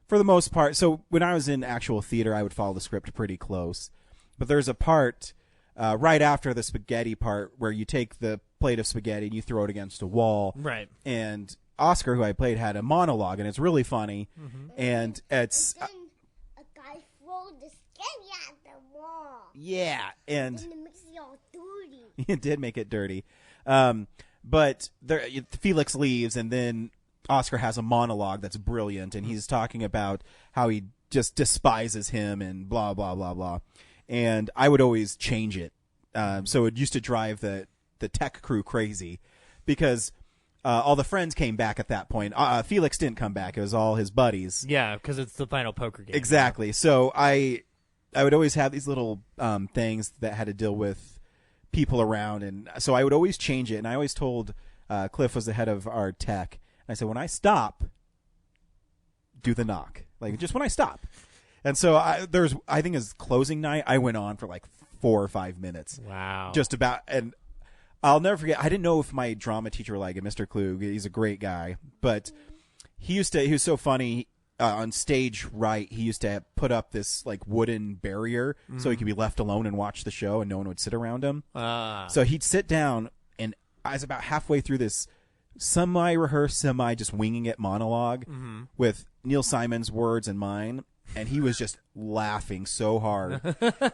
for the most part. So when I was in actual theater, I would follow the script pretty close. But there's a part right after the spaghetti part where you take the plate of spaghetti and you throw it against a wall. Right. And Oscar, who I played, had a monologue, and it's really funny. And it's a guy threw the spaghetti at the wall. Yeah, and it makes it all dirty. It did make it dirty. But Felix leaves, and then Oscar has a monologue that's brilliant, and he's talking about how he just despises him and blah blah blah blah. And I would always change it, so it used to drive the tech crew crazy, because all the friends came back at that point. Felix didn't come back; it was all his buddies. Yeah, because it's the final poker game. Exactly. So I would always have these little things that had to deal with people around, and so I would always change it. And I always told Cliff was the head of our tech, and I said, when I stop, do the knock, like just when I stop. And so I think his closing night, I went on for like 4 or 5 minutes. Wow. Just about, and I'll never forget. I didn't know if my drama teacher would like it, Mr. Klug. He's a great guy, but he was so funny. On stage right, he used to put up this like wooden barrier so he could be left alone and watch the show, and no one would sit around him. So he'd sit down, and I was about halfway through this semi-rehearsed, just winging it monologue with Neil Simon's words and mine. And he was just laughing so hard.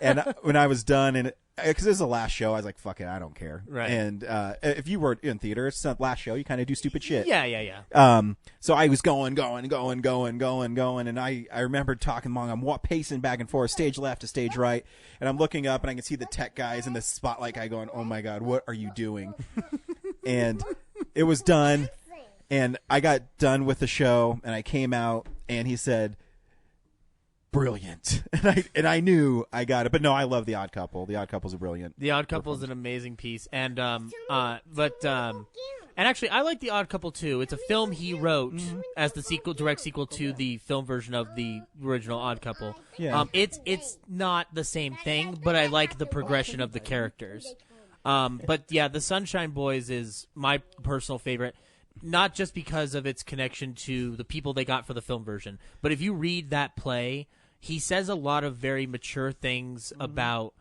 And when I was done, and because this is the last show, I was like, fuck it, I don't care. Right. And if you were in theater, it's the last show, you kind of do stupid shit. Yeah. So I was going. And I remember talking long. I'm pacing back and forth, stage left to stage right. And I'm looking up, and I can see the tech guys in the spotlight guy going, oh my God, what are you doing? And it was done. And I got done with the show, and I came out, and he said, brilliant. And I knew I got it. But no, I love The Odd Couple. The Odd Couple's a brilliant. The Odd Couple is an amazing piece. And and actually I like The Odd Couple too. It's a film he wrote as the direct sequel to the film version of the original Odd Couple. Yeah. It's not the same thing, but I like the progression of the characters. But yeah, The Sunshine Boys is my personal favorite. Not just because of its connection to the people they got for the film version, but if you read that play, he says a lot of very mature things about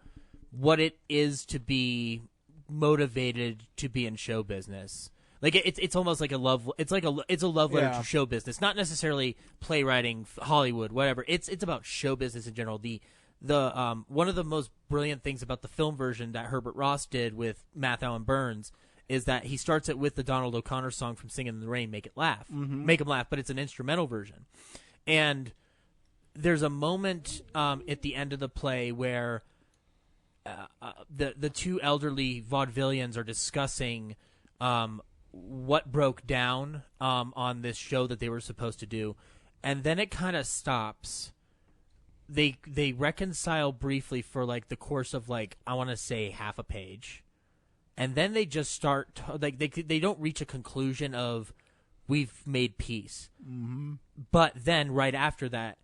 what it is to be motivated to be in show business. Like it's almost like a love. It's a love letter to show business, not necessarily playwriting, Hollywood, whatever. It's about show business in general. The one of the most brilliant things about the film version that Herbert Ross did with Matthew and Burns is that he starts it with the Donald O'Connor song from Singin' in the Rain, Make It Laugh. Make 'em laugh, but it's an instrumental version. And there's a moment at the end of the play where the two elderly vaudevillians are discussing what broke down on this show that they were supposed to do. And then it kind of stops. They reconcile briefly for like the course of like, I want to say half a page. And then they just start, like they don't reach a conclusion of we've made peace. Mm-hmm. But then right after that,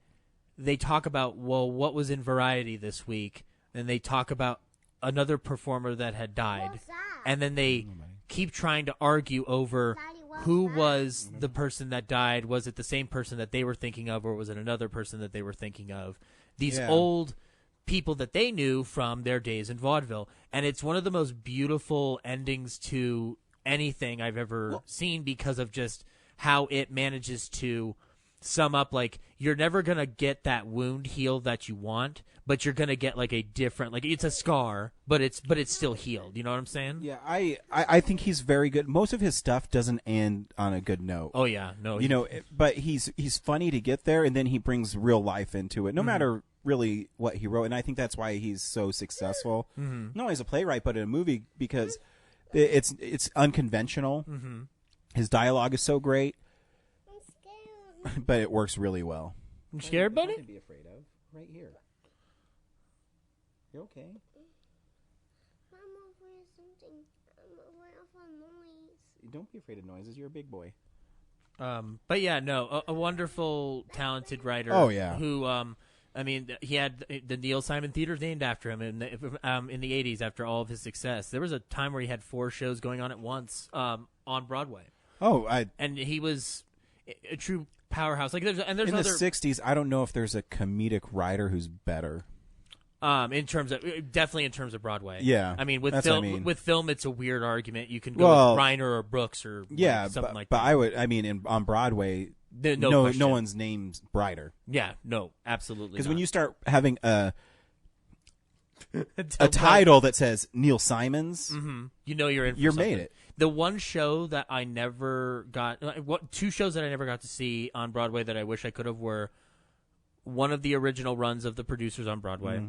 they talk about, well, what was in Variety this week? And they talk about another performer that had died. And then they keep trying to argue over who was the person that died. Was it the same person that they were thinking of, or was it another person that they were thinking of? These old people that they knew from their days in vaudeville. And it's one of the most beautiful endings to anything I've ever seen because of just how it manages to sum up, like, you're never going to get that wound healed that you want, but you're going to get like a different, like, it's a scar, but it's still healed. You know what I'm saying? Yeah, I think he's very good. Most of his stuff doesn't end on a good note. Oh yeah, no. You know, but he's funny to get there, and then he brings real life into it, no matter really what he wrote. And I think that's why he's so successful. Mm-hmm. Not only as a playwright, but in a movie, because it's unconventional. Mm-hmm. His dialogue is so great, but it works really well. You scared, buddy? Nothing to be afraid of. Right here. You okay? I'm afraid of something. I'm afraid of a noise. Don't be afraid of noises. You're a big boy. But yeah, no, a wonderful, talented writer. Oh, yeah. Who, I mean, he had the Neil Simon Theater named after him in the 80s after all of his success. There was a time where he had 4 shows going on at once on Broadway. Oh, and he was a true powerhouse. Like there's in the 60s, I don't know if there's a comedic writer who's better. In terms of definitely in terms of Broadway. Yeah, I mean with film, with film, it's a weird argument. You can go with Reiner or Brooks or something like that. But I mean, on Broadway, no one's name's brighter. Yeah, no, absolutely. Because when you start having a title that says Neil Simons, you know you're in. For you're something. made it. The one show that I never got, 2 shows that I never got to see on Broadway that I wish I could have were one of the original runs of The Producers on Broadway,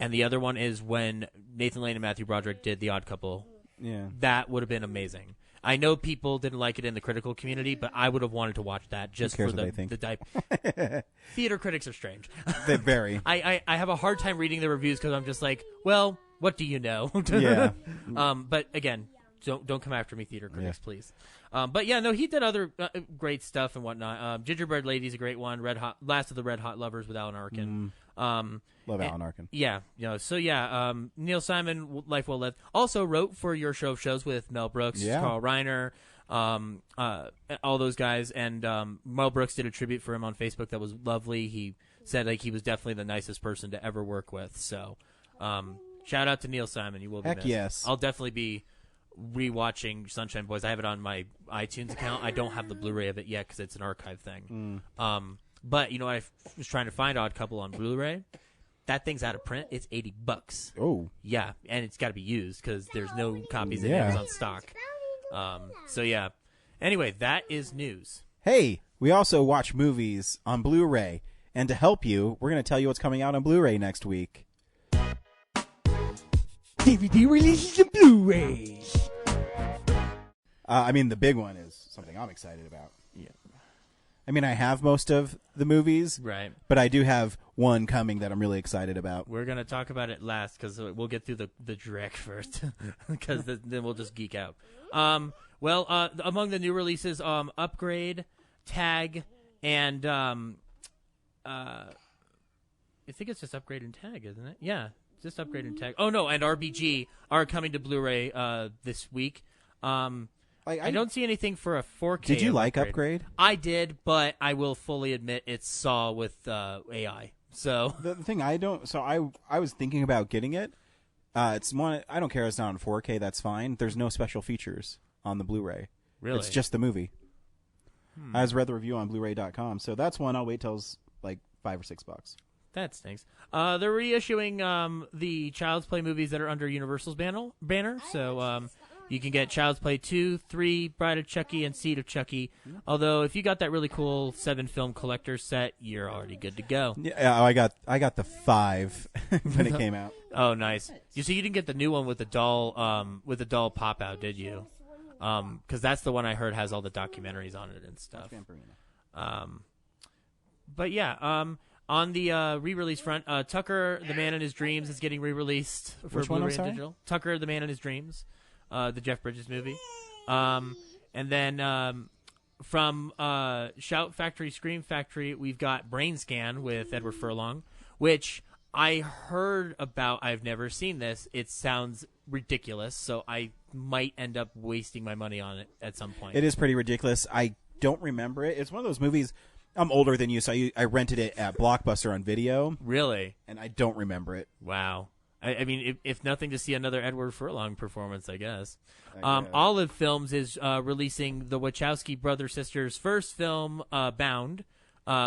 and the other one is when Nathan Lane and Matthew Broderick did The Odd Couple. Yeah, that would have been amazing. I know people didn't like it in the critical community, but I would have wanted to watch that just for the type. Theater critics are strange. They vary. I have a hard time reading the reviews because I'm just like, well, what do you know? Yeah. But again, don't come after me, theater critics, please. But yeah, no, he did other great stuff and whatnot. Gingerbread Lady's a great one. Last of the Red Hot Lovers with Alan Arkin. Love Alan Arkin. Yeah, so yeah, Neil Simon, Life Well Lived. Also wrote for Your Show of Shows with Mel Brooks, Carl Reiner, all those guys. And Mel Brooks did a tribute for him on Facebook that was lovely. He said like he was definitely the nicest person to ever work with. So shout out to Neil Simon. You will be missed. Yes. I'll definitely be rewatching Sunshine Boys. I have it on my iTunes account. I don't have the Blu-ray of it yet because it's an archive thing. But you know, I was trying to find Odd Couple on Blu-ray. That thing's out of print. It's $80. Oh, yeah, and it's got to be used because there's no copies in Amazon stock. So yeah. Anyway, that is news. Hey, we also watch movies on Blu-ray, and to help you, we're going to tell you what's coming out on Blu-ray next week. DVD releases and Blu-rays. I mean, the big one is something I'm excited about. Yeah. I mean, I have most of the movies, right? But I do have one coming that I'm really excited about. We're gonna talk about it last because we'll get through the direct first, because then we'll just geek out. Well, among the new releases, Upgrade, Tag, and I think it's just Upgrade and Tag, isn't it? Yeah, just Upgrade and Tag. Oh no, and RBG are coming to Blu-ray this week. I don't see anything for a 4K. Did you like Upgrade? I did, but I will fully admit it's Saw with AI. So the thing I was thinking about getting it. It's one. I don't care. It's not on 4K. That's fine. There's no special features on the Blu-ray. Really, it's just the movie. I just read the review on Blu-ray.com, so that's one I'll wait till it's like $5 or $6. That stinks. They're reissuing the Child's Play movies that are under Universal's banner. So you can get Child's Play 2, 3, Bride of Chucky, and Seed of Chucky. Although if you got that really cool 7-film collector set, you're already good to go. Yeah, I got the 5 when it came out. Oh, nice. You see, you didn't get the new one with the doll pop out, did you? Because that's the one I heard has all the documentaries on it and stuff. But yeah, on the re-release front, Tucker, the Man in His Dreams, is getting re-released for Blu-ray and digital. Tucker, the Man in His Dreams, the Jeff Bridges movie. And then From Shout Factory, Scream Factory, we've got Brain Scan with Edward Furlong, which I heard about. I've never seen this. It sounds ridiculous, so I might end up wasting my money on it at some point. It is pretty ridiculous. I don't remember it. It's one of those movies. I'm older than you, so I rented it at Blockbuster on video. Really? And I don't remember it. Wow. I mean, if nothing, to see another Edward Furlong performance, I guess. Olive Films is releasing the Wachowski brother-sisters' first film, Bound,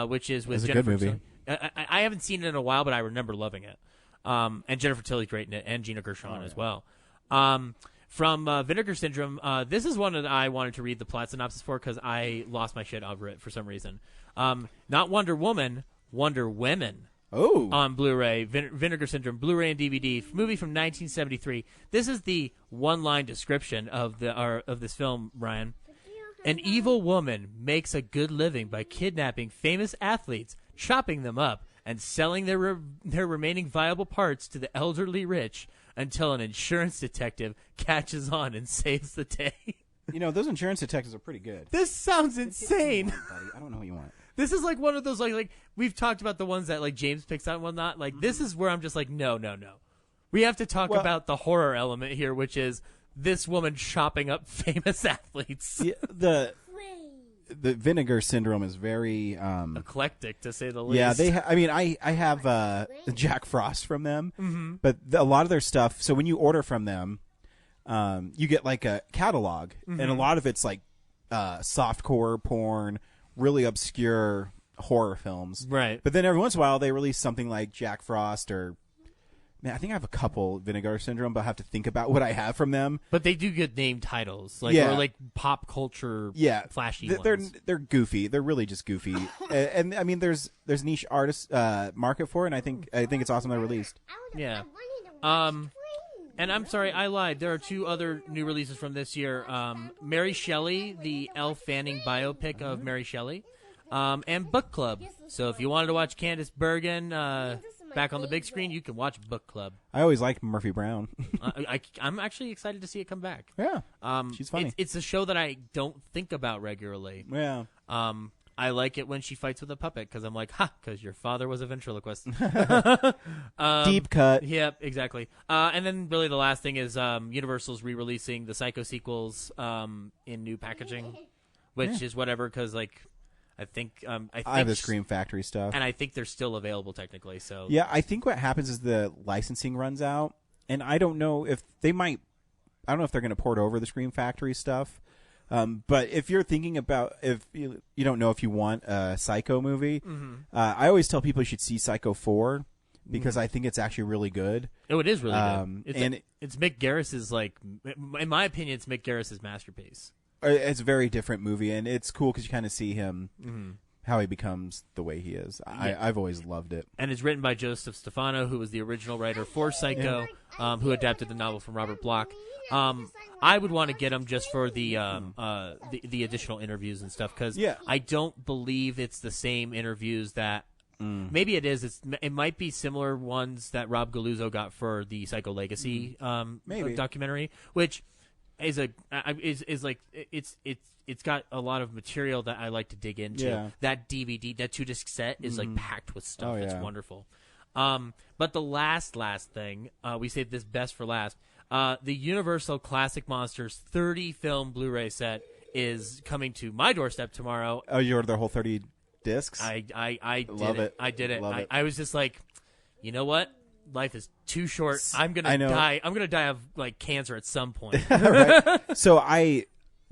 which is with Jennifer. It's a good movie. I haven't seen it in a while, but I remember loving it. And Jennifer Tilly's great in it, and Gina Gershon as well. From Vinegar Syndrome, this is one that I wanted to read the plot synopsis for because I lost my shit over it for some reason. Not Wonder Woman, Wonder Women. Oh. On Blu-ray, Vinegar Syndrome, Blu-ray and DVD, movie from 1973. This is the one-line description of this film, Ryan. An evil woman makes a good living by kidnapping famous athletes, chopping them up, and selling their remaining viable parts to the elderly rich until an insurance detective catches on and saves the day. You know, those insurance detectives are pretty good. This sounds insane. Buddy, I don't know what you want. This is like one of those like we've talked about the ones that like James picks out and whatnot. Like this is where I'm just like no. We have to talk about the horror element here, which is this woman chopping up famous athletes. Yeah, the Vinegar Syndrome is very eclectic, to say the least. Yeah, I have Jack Frost from them, but a lot of their stuff. So when you order from them, you get like a catalog, and a lot of it's like softcore porn, really obscure horror films. Right. But then every once in a while they release something like Jack Frost or I think I have a couple Vinegar Syndrome, but I have to think about what I have from them. But they do get named titles, or like pop culture, flashy ones. They're goofy. They're really just goofy, and I mean, there's niche artist market for it, and I think it's awesome they're released. Yeah. And I'm sorry, I lied. There are two other new releases from this year: Mary Shelley, the Elle Fanning biopic of Mary Shelley, and Book Club. So if you wanted to watch Candice Bergen back on the big screen, you can watch Book Club. I always liked Murphy Brown. I'm actually excited to see it come back. Yeah, she's funny. It's a show that I don't think about regularly. Yeah. I like it when she fights with a puppet because I'm like, because your father was a ventriloquist. Deep cut. Yep, exactly. And then really the last thing is Universal's re-releasing the Psycho sequels in new packaging, which is whatever because like I think I have the Scream Factory stuff, and I think they're still available technically. So yeah, I think what happens is the licensing runs out, and I don't know if they might. I don't know if they're going to port over the Scream Factory stuff. But if you're thinking about if you don't know if you want a Psycho movie, I always tell people you should see Psycho 4 because I think it's actually really good. Oh, it is really good. It's Mick Garris's in my opinion, it's Mick Garris's masterpiece. It's a very different movie, and it's cool because you kind of see him how he becomes the way he is. I've always loved it. And it's written by Joseph Stefano, who was the original writer for Psycho, who adapted the novel from Robert Bloch. I would want to get him just for the additional interviews and stuff because I don't believe it's the same interviews that maybe it is. It might be similar ones that Rob Galuzzo got for the Psycho Legacy documentary, which is it's got a lot of material that I like to dig into. Yeah. That DVD, that 2-disc set is like packed with stuff. It's wonderful. But the last thing, we saved this best for last. The Universal Classic Monsters 30-film Blu-ray set is coming to my doorstep tomorrow. Oh, you ordered their whole 30 discs? I Love it. I did it. Love it. I was just like, you know what? Life is too short. I'm gonna die. I'm gonna die of like cancer at some point. Right. So I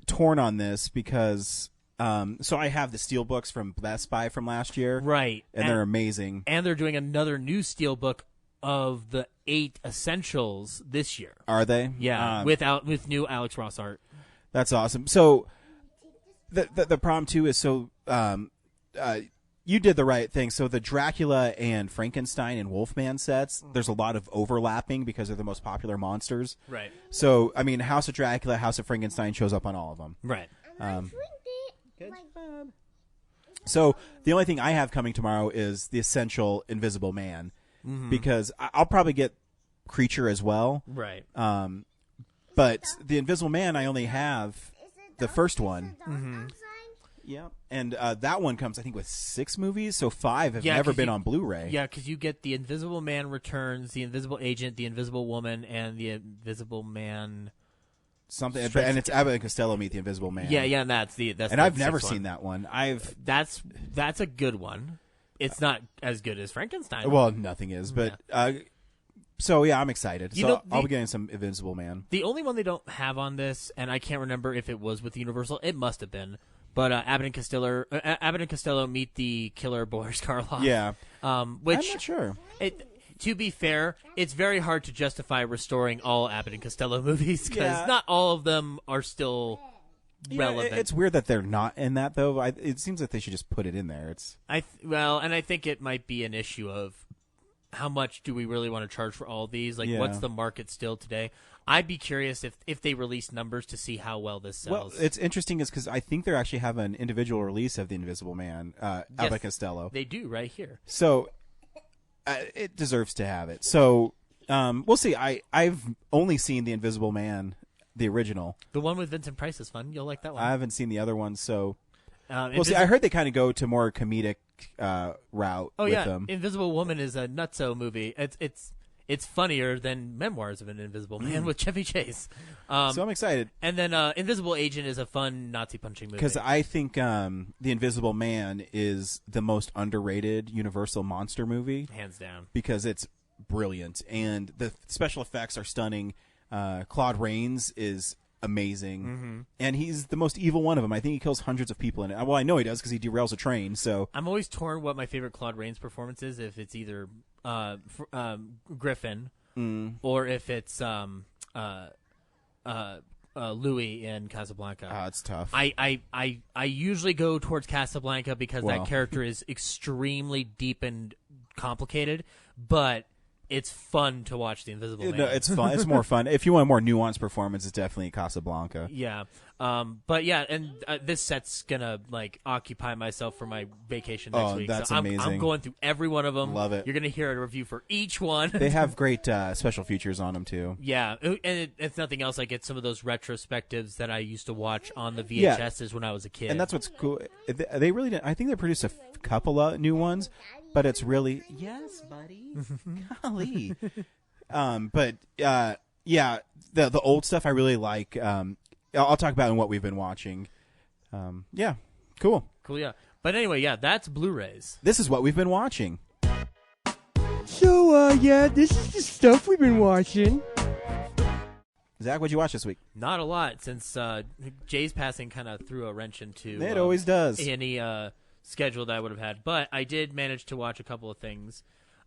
torn on this because so I have the steelbooks from Best Buy from last year, right? And they're amazing. And they're doing another new steelbook of the 8 Essentials this year. Are they? Yeah, with new Alex Ross art. That's awesome. So the problem too is you did the right thing. So the Dracula and Frankenstein and Wolfman sets, there's a lot of overlapping because they're the most popular monsters. Right. So I mean, House of Dracula, House of Frankenstein shows up on all of them. Right. So the only thing I have coming tomorrow is the Essential Invisible Man. Because I'll probably get Creature as well. Right. But the Invisible Man, I only have the first one. Yeah, and that one comes, I think, with 6 movies, so 5 have Yeah, never 'cause been you- on Blu-ray. Yeah, because you get The Invisible Man Returns, The Invisible Agent, The Invisible Woman, and The Invisible Man. Something, and it's Abbott and Costello meet the Invisible Man. Yeah, and that's and I've never seen that one. That's a good one. It's not as good as Frankenstein. Well, nothing is, but so yeah, I'm excited. You know, I'll be getting some Invisible Man. The only one they don't have on this, and I can't remember if it was with Universal. It must have been. But Abbott and Costello meet the killer Boris Karloff. Yeah. Which I'm not sure. To be fair, it's very hard to justify restoring all Abbott and Costello movies because not all of them are still relevant. It's weird that they're not in that though. It seems like they should just put it in there. And I think it might be an issue of how much do we really want to charge for all these? Like, what's the market still today? I'd be curious if they release numbers to see how well this sells. Well, it's interesting is because I think they actually have an individual release of the Invisible Man, Abbott and Costello. They do right here. So it deserves to have it. So we'll see. I've only seen the Invisible Man, the original. The one with Vincent Price is fun. You'll like that one. I haven't seen the other one, so we'll see. I heard they kind of go to more comedic route. Oh with yeah, them. Invisible Woman is a nutso movie. It's funnier than Memoirs of an Invisible Man with Chevy Chase. So I'm excited. And then Invisible Agent is a fun Nazi punching movie. Because I think The Invisible Man is the most underrated Universal monster movie. Hands down. Because it's brilliant. And the special effects are stunning. Claude Rains is amazing. Mm-hmm. And he's the most evil one of them. I think he kills hundreds of people in it. Well, I know he does because he derails a train. So I'm always torn what my favorite Claude Rains performance is. If it's either Griffin or if it's Louis in Casablanca. It's tough. I usually go towards Casablanca because that character is extremely deep and complicated, but it's fun to watch The Invisible Man. No, it's fun. It's more fun. If you want a more nuanced performance, it's definitely Casablanca. Yeah. But yeah, and this set's gonna occupy myself for my vacation next week. That's so amazing. I'm going through every one of them. Love it. You're gonna hear a review for each one. They have great special features on them too. Yeah, and if nothing else, I get some of those retrospectives that I used to watch on the VHSs when I was a kid. And that's what's cool. They really didn't. I think they produced a couple of new ones, but it's really buddy. Golly. But yeah, the old stuff I really like. I'll talk about in what we've been watching. Yeah, cool. Cool, yeah. But anyway, yeah, that's Blu-rays. This is what we've been watching. So, this is the stuff we've been watching. Zach, what'd you watch this week? Not a lot, since Jay's passing kind of threw a wrench into it always does. Any schedule that I would have had. But I did manage to watch a couple of things.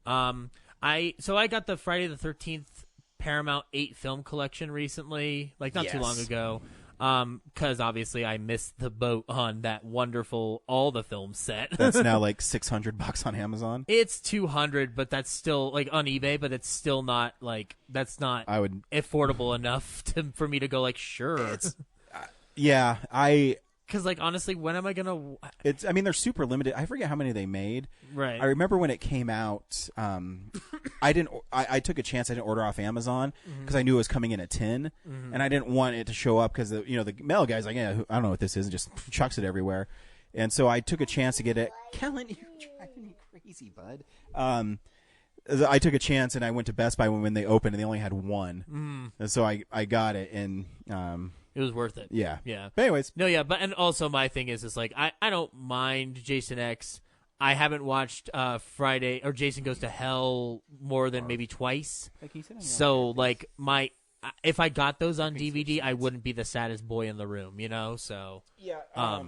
I got the Friday the 13th Paramount 8 film collection recently, not too long ago, because obviously I missed the boat on that wonderful all the film set. That's now $600 on Amazon. It's $200, but that's still on eBay, but it's still not that's not affordable enough for me to go sure. Yeah, because honestly, when am I gonna? They're super limited. I forget how many they made. Right. I remember when it came out. I took a chance. I didn't order off Amazon because I knew it was coming in a tin, and I didn't want it to show up because the mail guy's like, yeah, I don't know what this is, and just chucks it everywhere. And so I took a chance to get it. Kellen, you're driving me crazy, bud. I took a chance and I went to Best Buy when they opened, and they only had one, and so I got it and. It was worth it. Yeah. Yeah. But anyways. No, yeah. But, and also my thing is I don't mind Jason X. I haven't watched Friday or Jason Goes to Hell more than maybe twice. So, if I got those on DVD, I wouldn't be the saddest boy in the room, so. Yeah.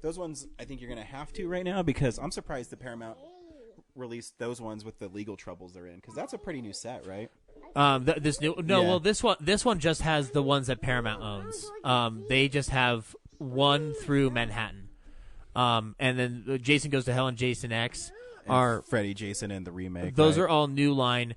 Those ones I think you're going to have to right now because I'm surprised the Paramount released those ones with the legal troubles they're in because that's a pretty new set, right? This one just has the ones that Paramount owns. They just have one through Manhattan, and then Jason Goes to Hell and Jason X are Freddy, Jason, and the remake. Those are all new line.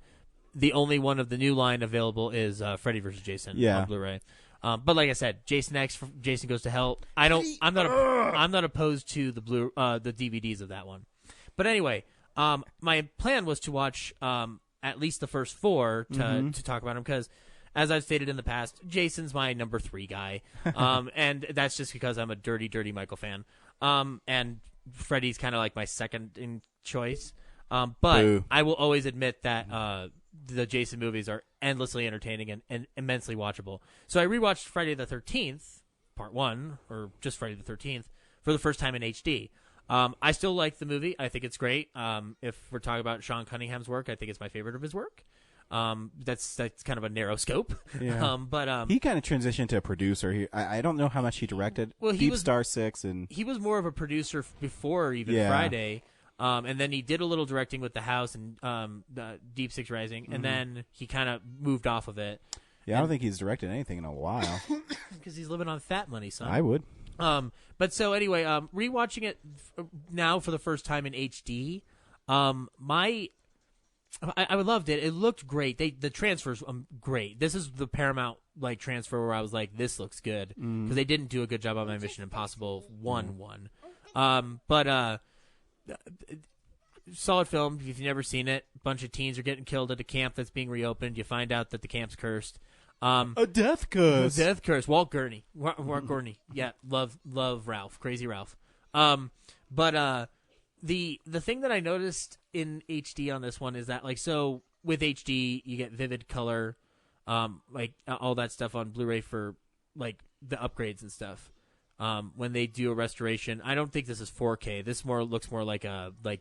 The only one of the new line available is Freddy vs. Jason on Blu-ray. But like I said, Jason X, Jason Goes to Hell. I'm not opposed to the DVDs of that one. But anyway, my plan was to watch at least the first 4 to talk about them because, as I've stated in the past, Jason's my number 3 guy, and that's just because I'm a dirty Michael fan. And Freddy's kind of like my second in choice. But Boo. I will always admit that the Jason movies are endlessly entertaining and immensely watchable. So I rewatched Friday the 13th, Part 1, or just Friday the 13th, for the first time in HD. I still like the movie. I think it's great. If we're talking about Sean Cunningham's work, I think it's my favorite of his work. That's kind of a narrow scope. Yeah. But he kind of transitioned to a producer. I don't know how much he directed. Well, Deep Star 6 and he was more of a producer before even Friday. And then he did a little directing with The House and the Deep Six Rising, and then he kind of moved off of it. Yeah, I don't think he's directed anything in a while. Because he's living on fat money, son. I would. But so anyway, rewatching it now for the first time in HD, I loved it. It looked great. The transfers great. This is the Paramount transfer where I was like, this looks good because they didn't do a good job on my Mission Impossible 1. But solid film. If you've never seen it, a bunch of teens are getting killed at a camp that's being reopened. You find out that the camp's cursed. A death curse. A death curse. Walt Gurney. Walt Gurney. Yeah, love Ralph. Crazy Ralph. But the thing that I noticed in HD on this one is that so with HD you get vivid color, all that stuff on Blu-ray for the upgrades and stuff. When they do a restoration, I don't think this is 4K. This looks more like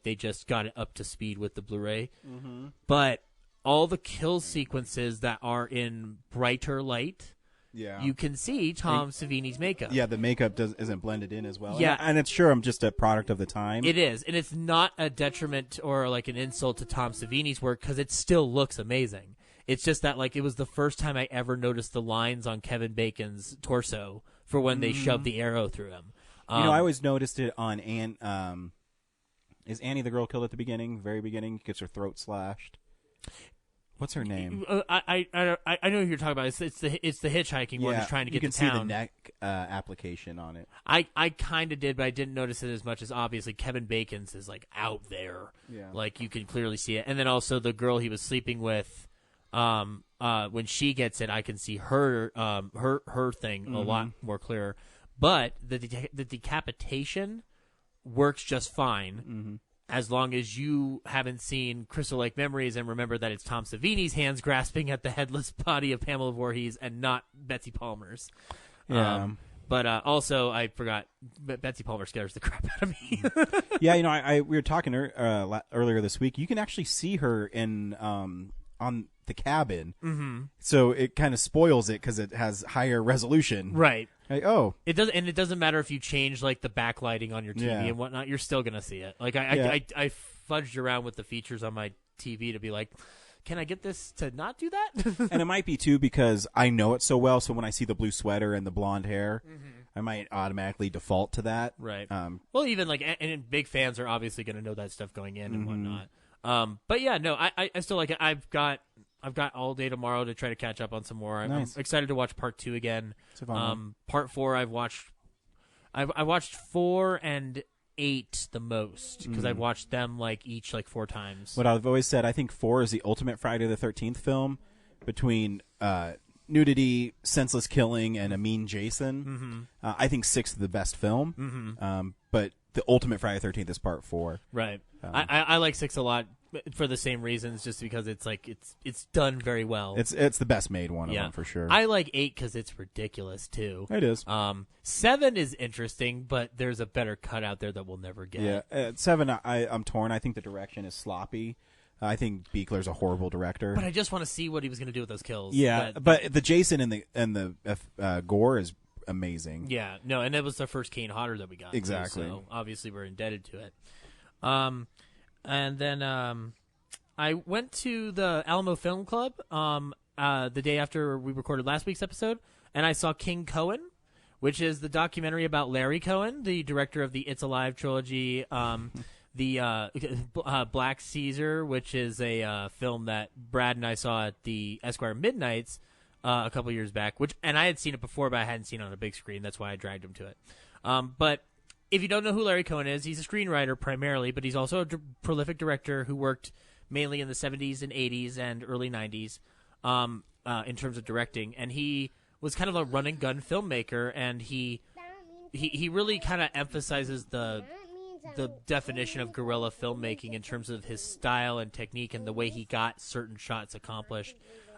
they just got it up to speed with the Blu-ray. Mm-hmm. But all the kill sequences that are in brighter light, you can see Tom Savini's makeup. Yeah, the makeup isn't blended in as well. Yeah, and it's sure I'm just a product of the time. It is, and it's not a detriment or an insult to Tom Savini's work because it still looks amazing. It's just that it was the first time I ever noticed the lines on Kevin Bacon's torso for when they shoved the arrow through him. I always noticed it on is Annie the girl killed at the beginning, very beginning, gets her throat slashed. What's her name? I know who you're talking about. It's the hitchhiking one who's trying to get to town. You can see the neck application on it. I kind of did, but I didn't notice it as much as obviously Kevin Bacon's is out there. Yeah. You can clearly see it. And then also the girl he was sleeping with, when she gets it, I can see her thing a lot more clearer. But the decapitation works just fine. As long as you haven't seen Crystal Lake Memories and remember that it's Tom Savini's hands grasping at the headless body of Pamela Voorhees and not Betsy Palmer's. Yeah. But also, I forgot, Betsy Palmer scares the crap out of me. Yeah, we were talking earlier this week. You can actually see her in on the cabin. Mm-hmm. So it kind of spoils it because it has higher resolution. Right. It doesn't matter if you change the backlighting on your TV and whatnot. You're still gonna see it. I fudged around with the features on my TV to be like, can I get this to not do that? And it might be too because I know it so well. So when I see the blue sweater and the blonde hair, I might automatically default to that. Right. Well, even and big fans are obviously gonna know that stuff going in and whatnot. But yeah, no, I still like it. I've got all day tomorrow to try to catch up on some more. Nice. I'm excited to watch part 2 again. Part 4 I watched 4 and 8 the most because I've watched them each 4 times. What I've always said, I think 4 is the ultimate Friday the 13th film between nudity, senseless killing, and a mean Jason. I think 6 is the best film. But the ultimate Friday the 13th is part 4. Right. I like 6 a lot for the same reasons, just because it's done very well. It's the best made one of them for sure. I like 8 because it's ridiculous too. It is. 7 is interesting, but there's a better cut out there that we'll never get. Yeah, 7 I'm torn. I think the direction is sloppy. I think Buechler's a horrible director. But I just want to see what he was going to do with those kills. Yeah, but the Jason and the gore is amazing. Yeah, no, and it was the first Kane Hodder that we got. Exactly. So obviously we're indebted to it. And then I went to the Alamo Film Club the day after we recorded last week's episode, and I saw King Cohen, which is the documentary about Larry Cohen, the director of the It's Alive trilogy, the Black Caesar, which is a film that Brad and I saw at the Esquire Midnights a couple years back, and I had seen it before, but I hadn't seen it on a big screen. That's why I dragged him to it. But if you don't know who Larry Cohen is, he's a screenwriter primarily, but he's also a prolific director who worked mainly in the 70s and 80s and early 90s in terms of directing. And he was kind of a run-and-gun filmmaker, and he he really kind of emphasizes the definition of guerrilla filmmaking in terms of his style and technique and the way he got certain shots accomplished.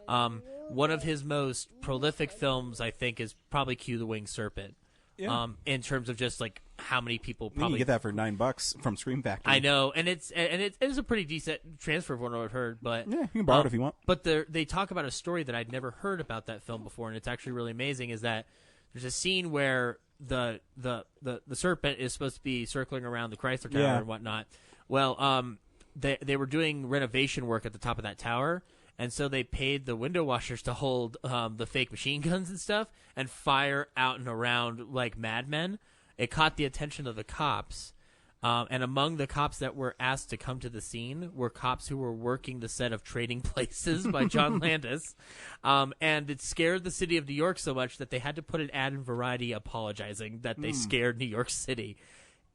One of his most prolific films, I think, is probably Q the Winged Serpent. Yeah. In terms of just like how many people You probably can get that for $9 from Scream Factory. I know, and it's a pretty decent transfer from what I've heard. But yeah, you can borrow it if you want. But they talk about a story that I'd never heard about that film before, and it's actually really amazing. Is that there's a scene where the serpent is supposed to be circling around the Chrysler Tower and whatnot. Well, they were doing renovation work at the top of that tower. And so they paid the window washers to hold the fake machine guns and stuff and fire out and around like madmen. It caught the attention of the cops. And among the cops that were asked to come to the scene were cops who were working the set of Trading Places by John Landis. And it scared the city of New York so much that they had to put an ad in Variety apologizing that they scared New York City.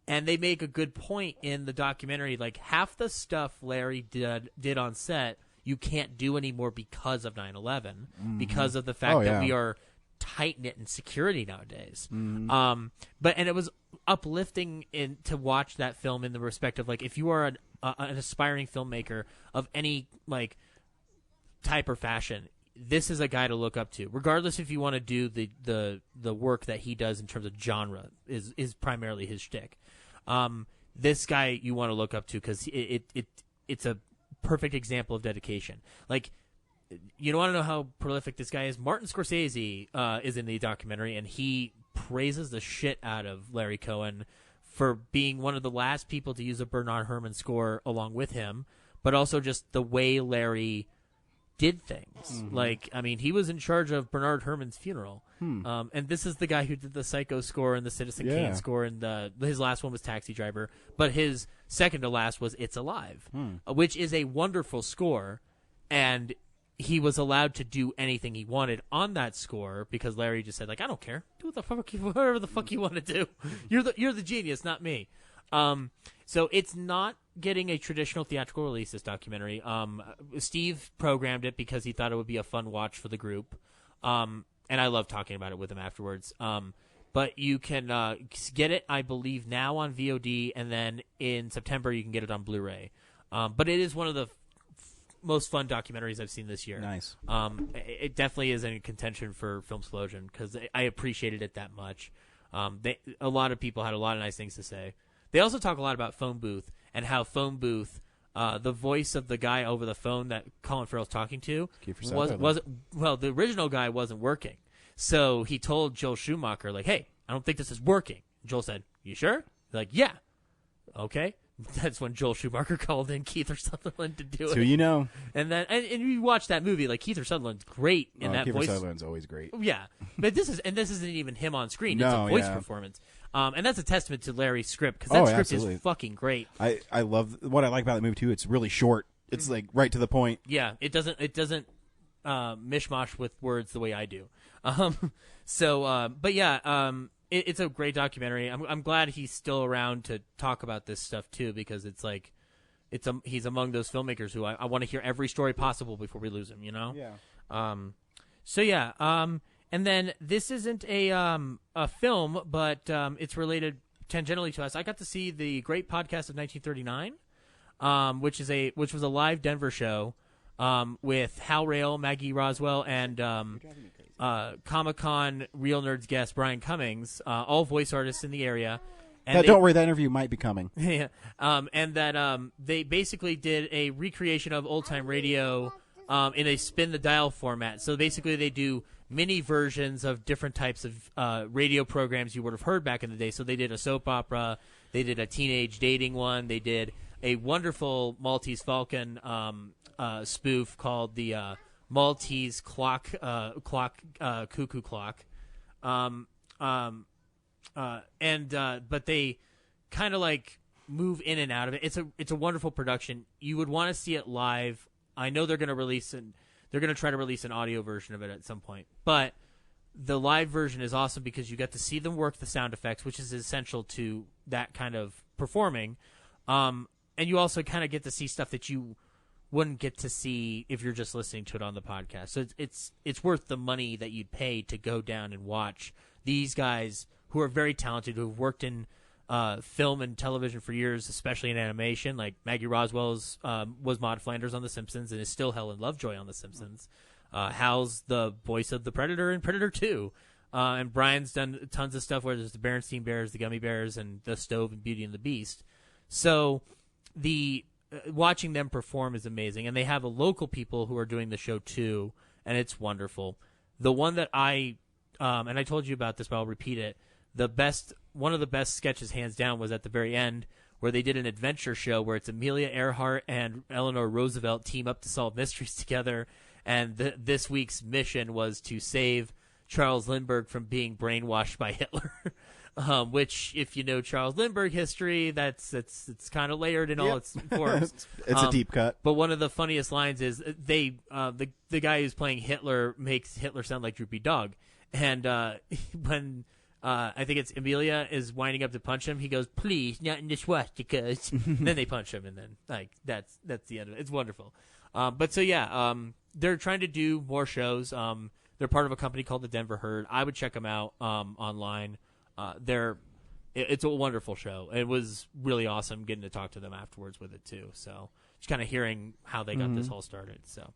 And they make a good point in the documentary. Like, half the stuff Larry did on set you can't do anymore because of 9/11, because of the fact that we are tight-knit in security nowadays. But it was uplifting to watch that film in the respect of, like, if you are an aspiring filmmaker of any, like, type or fashion, this is a guy to look up to, regardless if you want to do the work that he does in terms of genre is primarily his shtick. This guy you want to look up to because it's a perfect example of dedication. Like, you want to know how prolific this guy is? Martin Scorsese is in the documentary, and he praises the shit out of Larry Cohen for being one of the last people to use a Bernard Herrmann score along with him, but also just the way Larry did things. Like, I mean, he was in charge of Bernard Herrmann's funeral. And this is the guy who did the Psycho score and the Citizen Kane score, and his last one was Taxi Driver, but his second to last was It's Alive, which is a wonderful score, and he was allowed to do anything he wanted on that score because Larry just said, like, I don't care, do whatever the fuck you want to do. You're the genius, not me. So it's not getting a traditional theatrical release, this documentary. Steve programmed it because he thought it would be a fun watch for the group. And I love talking about it with him afterwards. But you can get it, I believe, now on VOD, and then in September you can get it on Blu-ray. But it is one of the most fun documentaries I've seen this year. Nice. It definitely is in contention for Filmsplosion because I appreciated it that much. A lot of people had a lot of nice things to say. They also talk a lot about Phone Booth and how Phone Booth, the voice of the guy over the phone that Colin Farrell's talking to, the original guy wasn't working. So he told Joel Schumacher, like, hey, I don't think this is working. Joel said, you sure? They're like, yeah. Okay. That's when Joel Schumacher called in Kiefer Sutherland to do it. So you know. And then and you watch that movie, like, Kiefer Sutherland's great in that Kiefer voice. Sutherland's always great. Yeah. But this isn't even him on screen. It's No, a voice yeah. performance. And that's a testament to Larry's script because that script absolutely. is fucking great. I love what I like about the movie too. It's really short. It's like right to the point. Yeah, it doesn't mishmash with words the way I do. But yeah, it's a great documentary. I'm glad he's still around to talk about this stuff too, because it's like he's among those filmmakers who I want to hear every story possible before we lose him. You know. Yeah. And then this isn't a film, but it's related tangentially to us. I got to see the Great Podcast of 1939, which was a live Denver show with Hal Rail, Maggie Roswell, and Comic-Con Real Nerds guest Brian Cummings, all voice artists in the area. And don't worry, that interview might be coming. Yeah, and that they basically did a recreation of old-time radio in a spin the dial format. So basically they do mini versions of different types of radio programs you would have heard back in the day. So they did a soap opera, they did a teenage dating one, they did a wonderful Maltese Falcon spoof called the Maltese Clock Cuckoo Clock. But they kind of like move in and out of it. It's a wonderful production. You would want to see it live. I know they're going to try to release an audio version of it at some point. But the live version is awesome because you get to see them work the sound effects, which is essential to that kind of performing. And you also kind of get to see stuff that you wouldn't get to see if you're just listening to it on the podcast. So it's worth the money that you'd pay to go down and watch these guys who are very talented, who have worked in film and television for years, especially in animation. Like Maggie Roswell's was Maude Flanders on The Simpsons and is still Helen Lovejoy on The Simpsons. Hal's the voice of the Predator in Predator 2. And Brian's done tons of stuff where there's the Berenstein Bears, the Gummy Bears, and the Stove and Beauty and the Beast. So the watching them perform is amazing. And they have a local people who are doing the show too, and it's wonderful. The one that and I told you about this, but I'll repeat it. One of the best sketches, hands down, was at the very end where they did an adventure show where it's Amelia Earhart and Eleanor Roosevelt team up to solve mysteries together. And this week's mission was to save Charles Lindbergh from being brainwashed by Hitler. Which, if you know Charles Lindbergh history, it's kind of layered in all its forms. It's a deep cut. But one of the funniest lines is the guy who's playing Hitler makes Hitler sound like Droopy Dog, and when I think it's Amelia is winding up to punch him, he goes, "Please, not in the swastikas." Then they punch him, and then that's the end of it. It's wonderful. But so yeah, they're trying to do more shows. They're part of a company called the Denver Herd. I would check them out online. It's a wonderful show. It was really awesome getting to talk to them afterwards with it too. So just kind of hearing how they got this all started. So,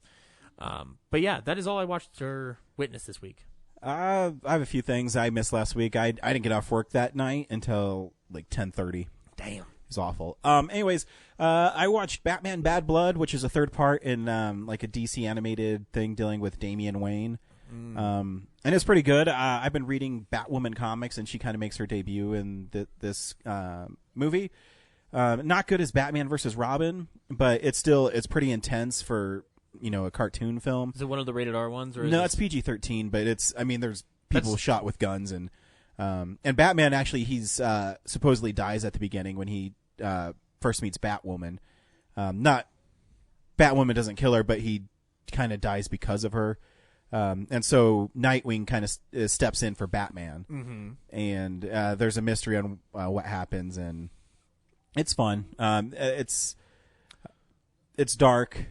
but yeah, that is all I watched or witnessed this week. I have a few things I missed last week. I didn't get off work that night until like 10:30. Damn. It was awful. Anyways, I watched Batman Bad Blood, which is a third part in like a DC animated thing dealing with Damian Wayne. And it's pretty good. I've been reading Batwoman comics, and she kind of makes her debut in this movie. Not good as Batman versus Robin, but it's pretty intense for a cartoon film. Is it one of the rated R ones? Or No, it's PG-13, but there's people shot with guns, and Batman actually he's supposedly dies at the beginning when he first meets Batwoman. Not Batwoman doesn't kill her, but he kind of dies because of her. And so Nightwing kind of steps in for Batman, and there's a mystery on what happens, and it's fun. It's dark.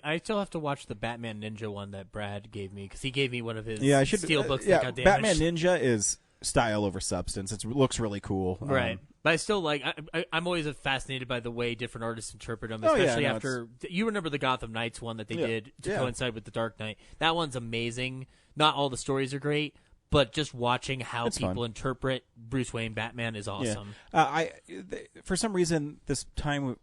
I still have to watch the Batman Ninja one that Brad gave me because he gave me one of his steel books that got damaged. Batman Ninja is style over substance. It looks really cool, right? But I still I'm always fascinated by the way different artists interpret them, especially after you remember the Gotham Knights one that they did to coincide with the Dark Knight. That one's amazing. Not all the stories are great, but just watching how people interpret Bruce Wayne Batman is awesome. Yeah. For some reason this time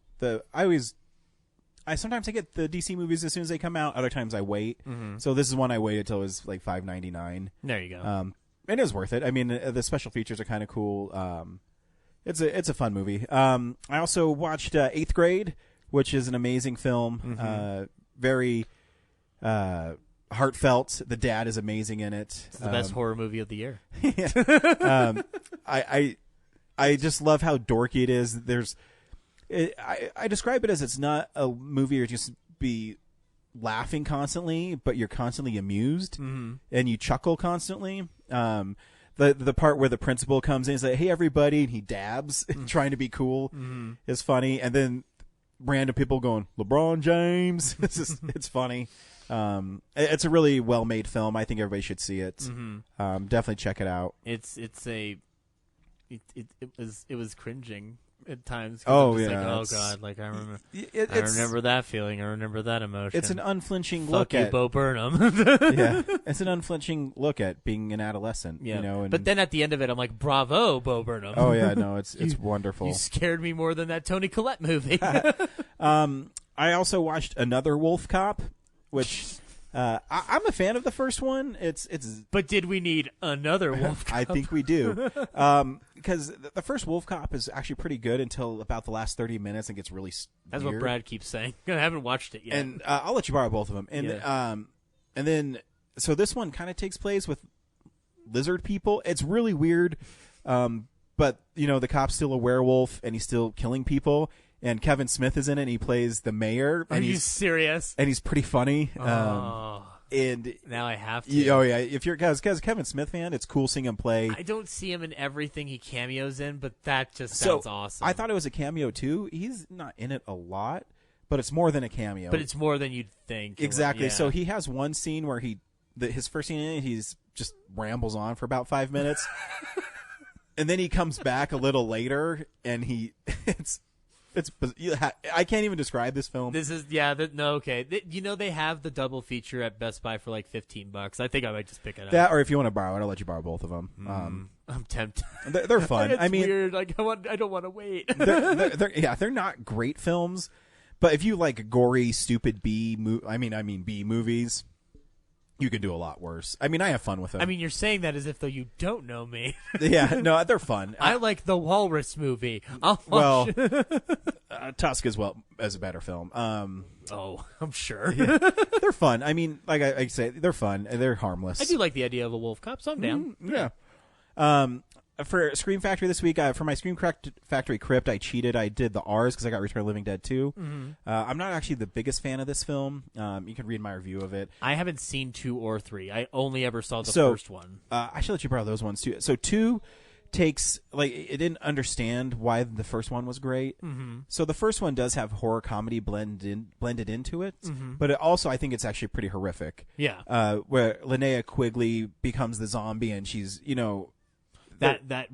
I sometimes get the DC movies as soon as they come out. Other times I wait. So this is one I waited till it was like $5.99. There you go. And it was worth it. I mean, the special features are kind of cool. It's a fun movie. I also watched 8th Grade, which is an amazing film. Very heartfelt. The dad is amazing in it. It's the best horror movie of the year. I just love how dorky it is. I describe it as it's not a movie you're just be laughing constantly, but you're constantly amused and you chuckle constantly. The part where the principal comes in and says, "Hey everybody," and he dabs, trying to be cool, is funny. And then random people going, "LeBron James." It's funny. It's a really well made film. I think everybody should see it. Definitely check it out. It was cringing at times. Oh yeah. Like, oh god! Like I remember. I remember that feeling. I remember that emotion. It's an unflinching Fuck look you, at Bo Burnham. Yeah, it's an unflinching look at being an adolescent. Yeah. But then at the end of it, I'm like, bravo, Bo Burnham. Oh yeah, no, it's wonderful. You scared me more than that Toni Collette movie. I also watched Another Wolf Cop, which I'm a fan of the first one. It's. But did we need another Wolf Cop? I think we do, because the first Wolf Cop is actually pretty good until about the last 30 minutes and gets really. That's weird. what Brad keeps saying. I haven't watched it yet, and I'll let you borrow both of them. And and then so this one kind of takes place with lizard people. It's really weird, but the cop's still a werewolf and he's still killing people. And Kevin Smith is in it, and he plays the mayor. Are you serious? And he's pretty funny. And now I have to. If you're guys, Kevin Smith fan, it's cool seeing him play. I don't see him in everything he cameos in, but that just sounds awesome. I thought it was a cameo too. He's not in it a lot, but it's more than a cameo. But it's more than you'd think. Exactly. So he has one scene where his first scene in it, he's just rambles on for about 5 minutes. And then he comes back a little later, and I can't even describe this film. This is okay. They have the double feature at Best Buy for like $15. I think I might just pick it up. That, or if you want to borrow it, I'll let you borrow both of them. I'm tempted. They're fun. It's I mean, weird. Like I don't want to wait. they're not great films, but if you like gory, stupid B movies, you can do a lot worse. I mean, I have fun with them. I mean, you're saying that as if though you don't know me. Yeah, no, they're fun. I like the Walrus movie. I'll watch. Tusk as a better film. I'm sure. Yeah, they're fun. I mean, like I say, they're fun and they're harmless. I do like the idea of a wolf cop, so I'm down. Yeah. For Scream Factory this week, for my Scream Factory Crypt, I cheated. I did the R's because I got Return of the Living Dead 2. Mm-hmm. I'm not actually the biggest fan of this film. You can read my review of it. I haven't seen 2 or 3. I only ever saw the first one. I should let you borrow those ones too. So 2 takes, like, it didn't understand why the first one was great. Mm-hmm. So the first one does have horror comedy blended into it, but it also, I think it's actually pretty horrific. Yeah. Where Linnea Quigley becomes the zombie and she's, that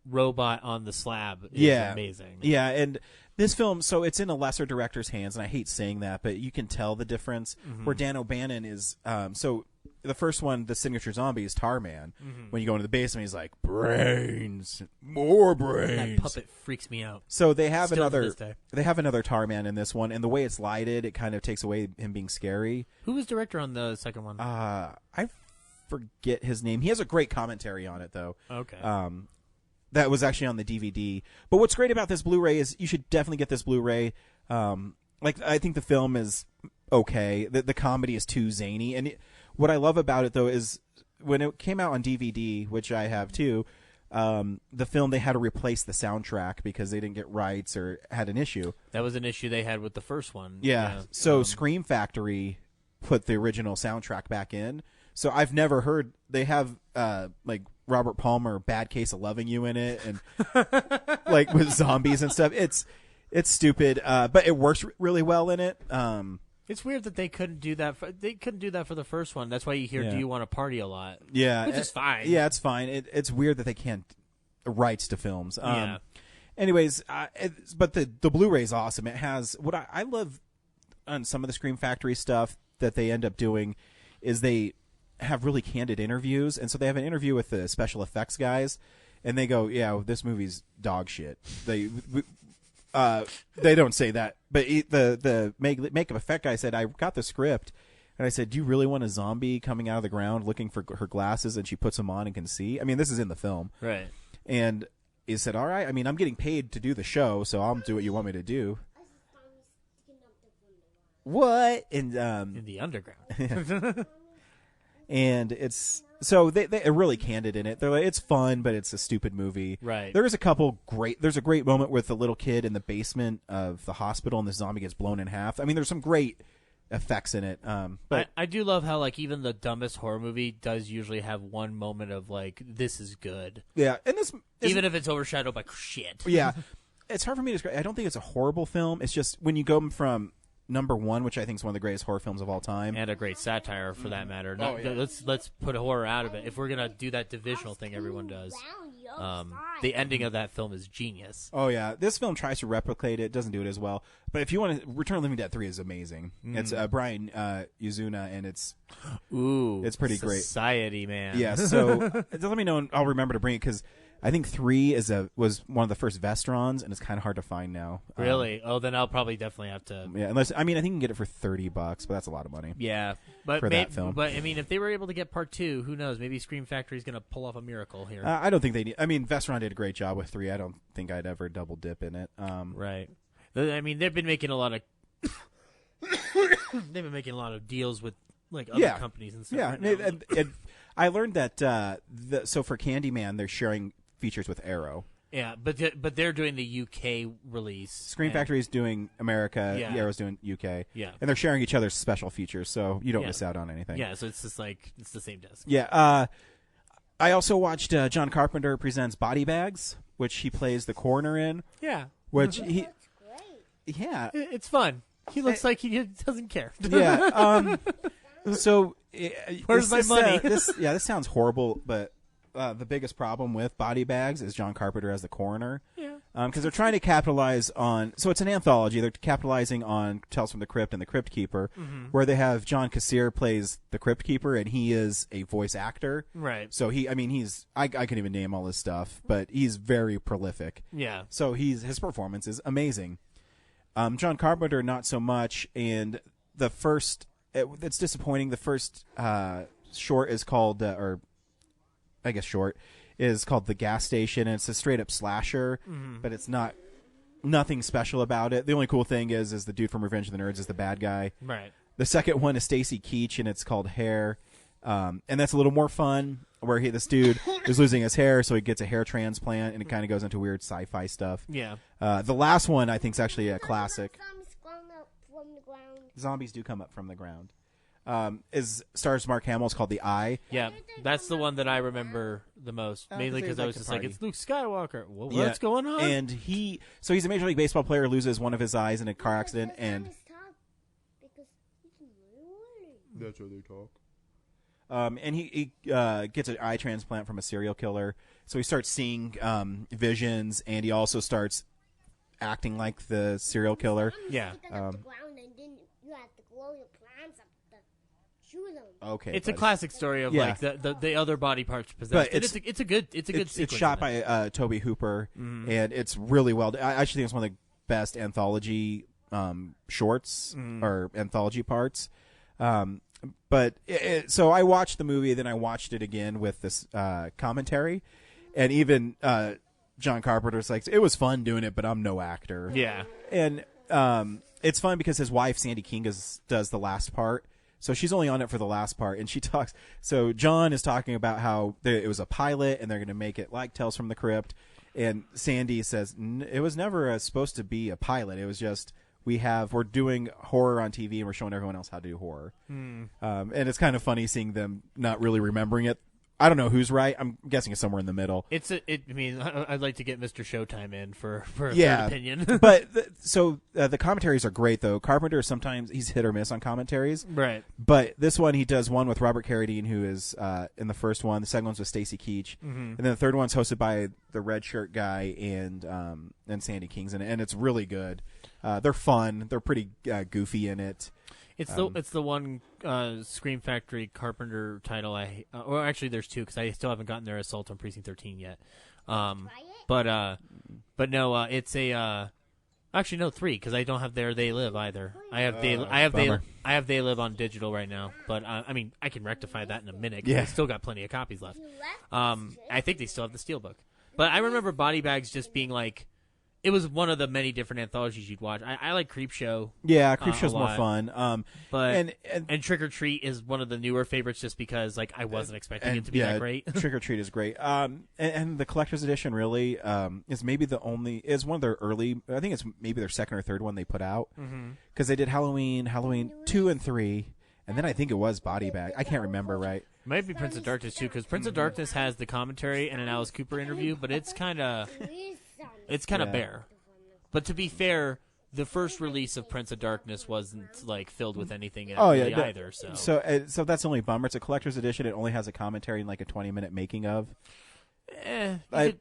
robot on the slab is amazing. Yeah, and this film, so it's in a lesser director's hands, and I hate saying that, but you can tell the difference. Where Dan O'Bannon is, so the first one, the signature zombie, is Tarman. When you go into the basement, he's like, brains, more brains. That puppet freaks me out. So they have Still another to this day. they have another Tarman in this one, and the way it's lighted, it kind of takes away him being scary. Who was director on the second one? I forget his name. He has a great commentary on it, though. Okay. That was actually on the DVD. But what's great about this Blu-ray is you should definitely get this Blu-ray. I think the film is okay. The comedy is too zany. And what I love about it, though, is when it came out on DVD, which I have too, the film, they had to replace the soundtrack because they didn't get rights or had an issue. That was an issue they had with the first one. Yeah. So Scream Factory put the original soundtrack back in. So I've never heard, they have like Robert Palmer, Bad Case of Loving You in it, and like with zombies and stuff. It's stupid, but it works really well in it. It's weird that they couldn't do that. They couldn't do that for the first one. That's why you hear "Do You Want to Party" a lot. Yeah, which is fine. Yeah, it's fine. It's weird that they can't rights to films. Yeah. Anyways, but the Blu-ray is awesome. It has what I love on some of the Scream Factory stuff that they end up doing is they have really candid interviews, and so they have an interview with the special effects guys, and they go, "Yeah, this movie's dog shit." They don't say that, but the makeup effect guy said, "I got the script, and I said, do you really want a zombie coming out of the ground looking for her glasses, and she puts them on and can see? I mean, this is in the film, right?" And he said, "All right. I mean, I'm getting paid to do the show, so I'll do what you want me to do." What in the underground? And it's so they're really candid in it. They're like, it's fun, but it's a stupid movie. Right. There's a great moment with the little kid in the basement of the hospital, and the zombie gets blown in half. I mean, there's some great effects in it. But I do love how like even the dumbest horror movie does usually have one moment of like, this is good. Yeah, and this even if it's overshadowed by shit. Yeah, it's hard for me to describe. I don't think it's a horrible film. It's just when you go from number one, which I think is one of the greatest horror films of all time, and a great satire for that matter. Yeah. Let's put horror out of it. If we're gonna do that divisional thing everyone does, the ending of that film is genius. Oh yeah, this film tries to replicate it, doesn't do it as well. But if you want to, Return of the Living Dead 3 is amazing. It's Brian Yuzuna, and it's pretty great. Society man. Yeah, so let me know, and I'll remember to bring it because I think 3 was one of the first Vestrons, and it's kind of hard to find now. Really? Then I'll probably definitely have to. Yeah, I think you can get it for $30, but that's a lot of money. Yeah, but for that film. But I mean, if they were able to get part 2, who knows? Maybe Scream Factory's going to pull off a miracle here. I don't think they need. I mean, Vestron did a great job with 3. I don't think I'd ever double dip in it. Right. I mean, they've been making a lot of. They've been making a lot of deals with like other companies and stuff. Yeah, right and I learned that so for Candyman, they're sharing features with Arrow. Yeah, but they're doing the UK release. Scream Factory is doing America. Yeah. Arrow's doing UK. Yeah, and they're sharing each other's special features, so you don't miss out on anything. Yeah, so it's just like it's the same disc. Yeah. I also watched John Carpenter Presents Body Bags, which he plays the coroner in. Yeah, which yeah, it's fun. He looks like he doesn't care. Yeah. So Where's my money? This sounds horrible, but the biggest problem with Body Bags is John Carpenter as the coroner. Yeah. Because they're trying to capitalize on... So it's an anthology. They're capitalizing on Tales from the Crypt and the Crypt Keeper, where they have John Kassir plays the Crypt Keeper, and he is a voice actor. Right. So he's... I can't even name all his stuff, but he's very prolific. Yeah. So his performance is amazing. John Carpenter, not so much, and the first... It's disappointing. The first short is called... short is called The Gas Station, and it's a straight up slasher, but it's nothing special about it. The only cool thing is the dude from Revenge of the Nerds is the bad guy. Right. The second one is Stacy Keach, and it's called Hair, and that's a little more fun, where this dude is losing his hair, so he gets a hair transplant, and it kind of goes into weird sci-fi stuff. Yeah. The last one I think is actually a classic. From the ground. Zombies do come up from the ground. Stars Mark Hamill. It's called The Eye. Yeah, that's the one that I remember the most, mainly because I was just like, it's Luke Skywalker. Well, what's going on? And he's a Major League Baseball player, loses one of his eyes in a car accident, and that's how they talk. And he gets an eye transplant from a serial killer, so he starts seeing visions, and he also starts acting like the serial killer. Yeah. Okay, it's a classic story of like the other body parts possessed. But it's a good sequence. It's shot by Tobe Hooper, and it's really well. I actually think it's one of the best anthology shorts or anthology parts. But so I watched the movie, then I watched it again with this commentary, and even John Carpenter's like, it was fun doing it, but I'm no actor. Yeah, and it's fun because his wife Sandy King does the last part. So she's only on it for the last part, and she talks. So John is talking about how it was a pilot, and they're going to make it like Tales from the Crypt. And Sandy says it was never supposed to be a pilot. It was just we're doing horror on TV, and we're showing everyone else how to do horror. And it's kind of funny seeing them not really remembering it. I don't know who's right. I'm guessing it's somewhere in the middle. I'd like to get Mr. Showtime in for a third opinion. But the commentaries are great, though. Carpenter, sometimes he's hit or miss on commentaries. Right. But this one, he does one with Robert Carradine, who is in the first one. The second one's with Stacy Keach. And then the third one's hosted by the Red Shirt guy and Sandy King's in it. And it's really good. They're fun. They're pretty goofy in it. It's the one Scream Factory Carpenter title or actually there's two because I still haven't gotten their Assault on Precinct 13 yet. But no, it's actually no 3 because I don't have They Live either. I have They Live on digital right now, but I can rectify that in a minute because I still got plenty of copies left. I think they still have the Steelbook, but I remember Body Bags just being like. It was one of the many different anthologies you'd watch. I like Creepshow. Yeah, Creepshow's more fun. But and Trick or Treat is one of the newer favorites, just because I wasn't expecting it to be that great. Trick or Treat is great. And the collector's edition really is maybe is one of their early. I think it's maybe their second or third one they put out because they did Halloween 2 and 3, and then I think it was Body Bag. I can't remember right. It might be Prince of Darkness too, because Prince of Darkness has the commentary and an Alice Cooper interview, but it's kind of. It's kind of bare. But to be fair, the first release of Prince of Darkness wasn't filled with anything in it either. So that's the only bummer. It's a collector's edition. It only has a commentary and like a 20-minute making of.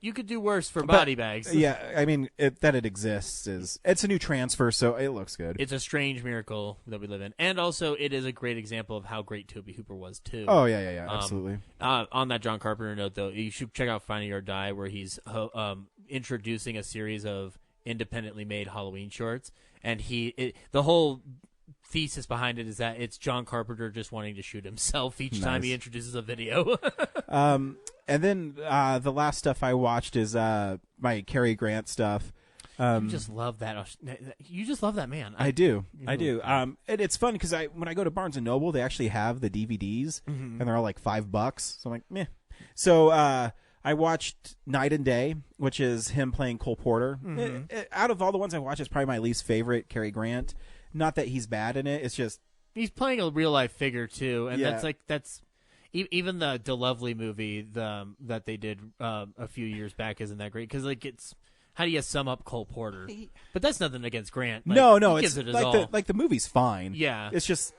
You could do worse for Body Bags. Yeah, I mean that it exists it's a new transfer, so it looks good. It's a strange miracle that we live in, and also it is a great example of how great Tobe Hooper was too. Oh yeah, absolutely. On that John Carpenter note, though, you should check out Find or Die, where he's introducing a series of independently made Halloween shorts, and the whole thesis behind it is that it's John Carpenter just wanting to shoot himself each time he introduces a video. And then the last stuff I watched is my Cary Grant stuff. You just love that. You just love that man. I do. And it's fun because when I go to Barnes and Noble, they actually have the DVDs, and they're all like $5. So I'm like, meh. So I watched Night and Day, which is him playing Cole Porter. Out of all the ones I watched, it's probably my least favorite Cary Grant. Not that he's bad in it. It's just he's playing a real life figure too, and that's. Even the Lovely movie that they did a few years back isn't that great because it's how do you sum up Cole Porter? But that's nothing against Grant. No, he it's gives it his like all. the movie's fine. Yeah, it's just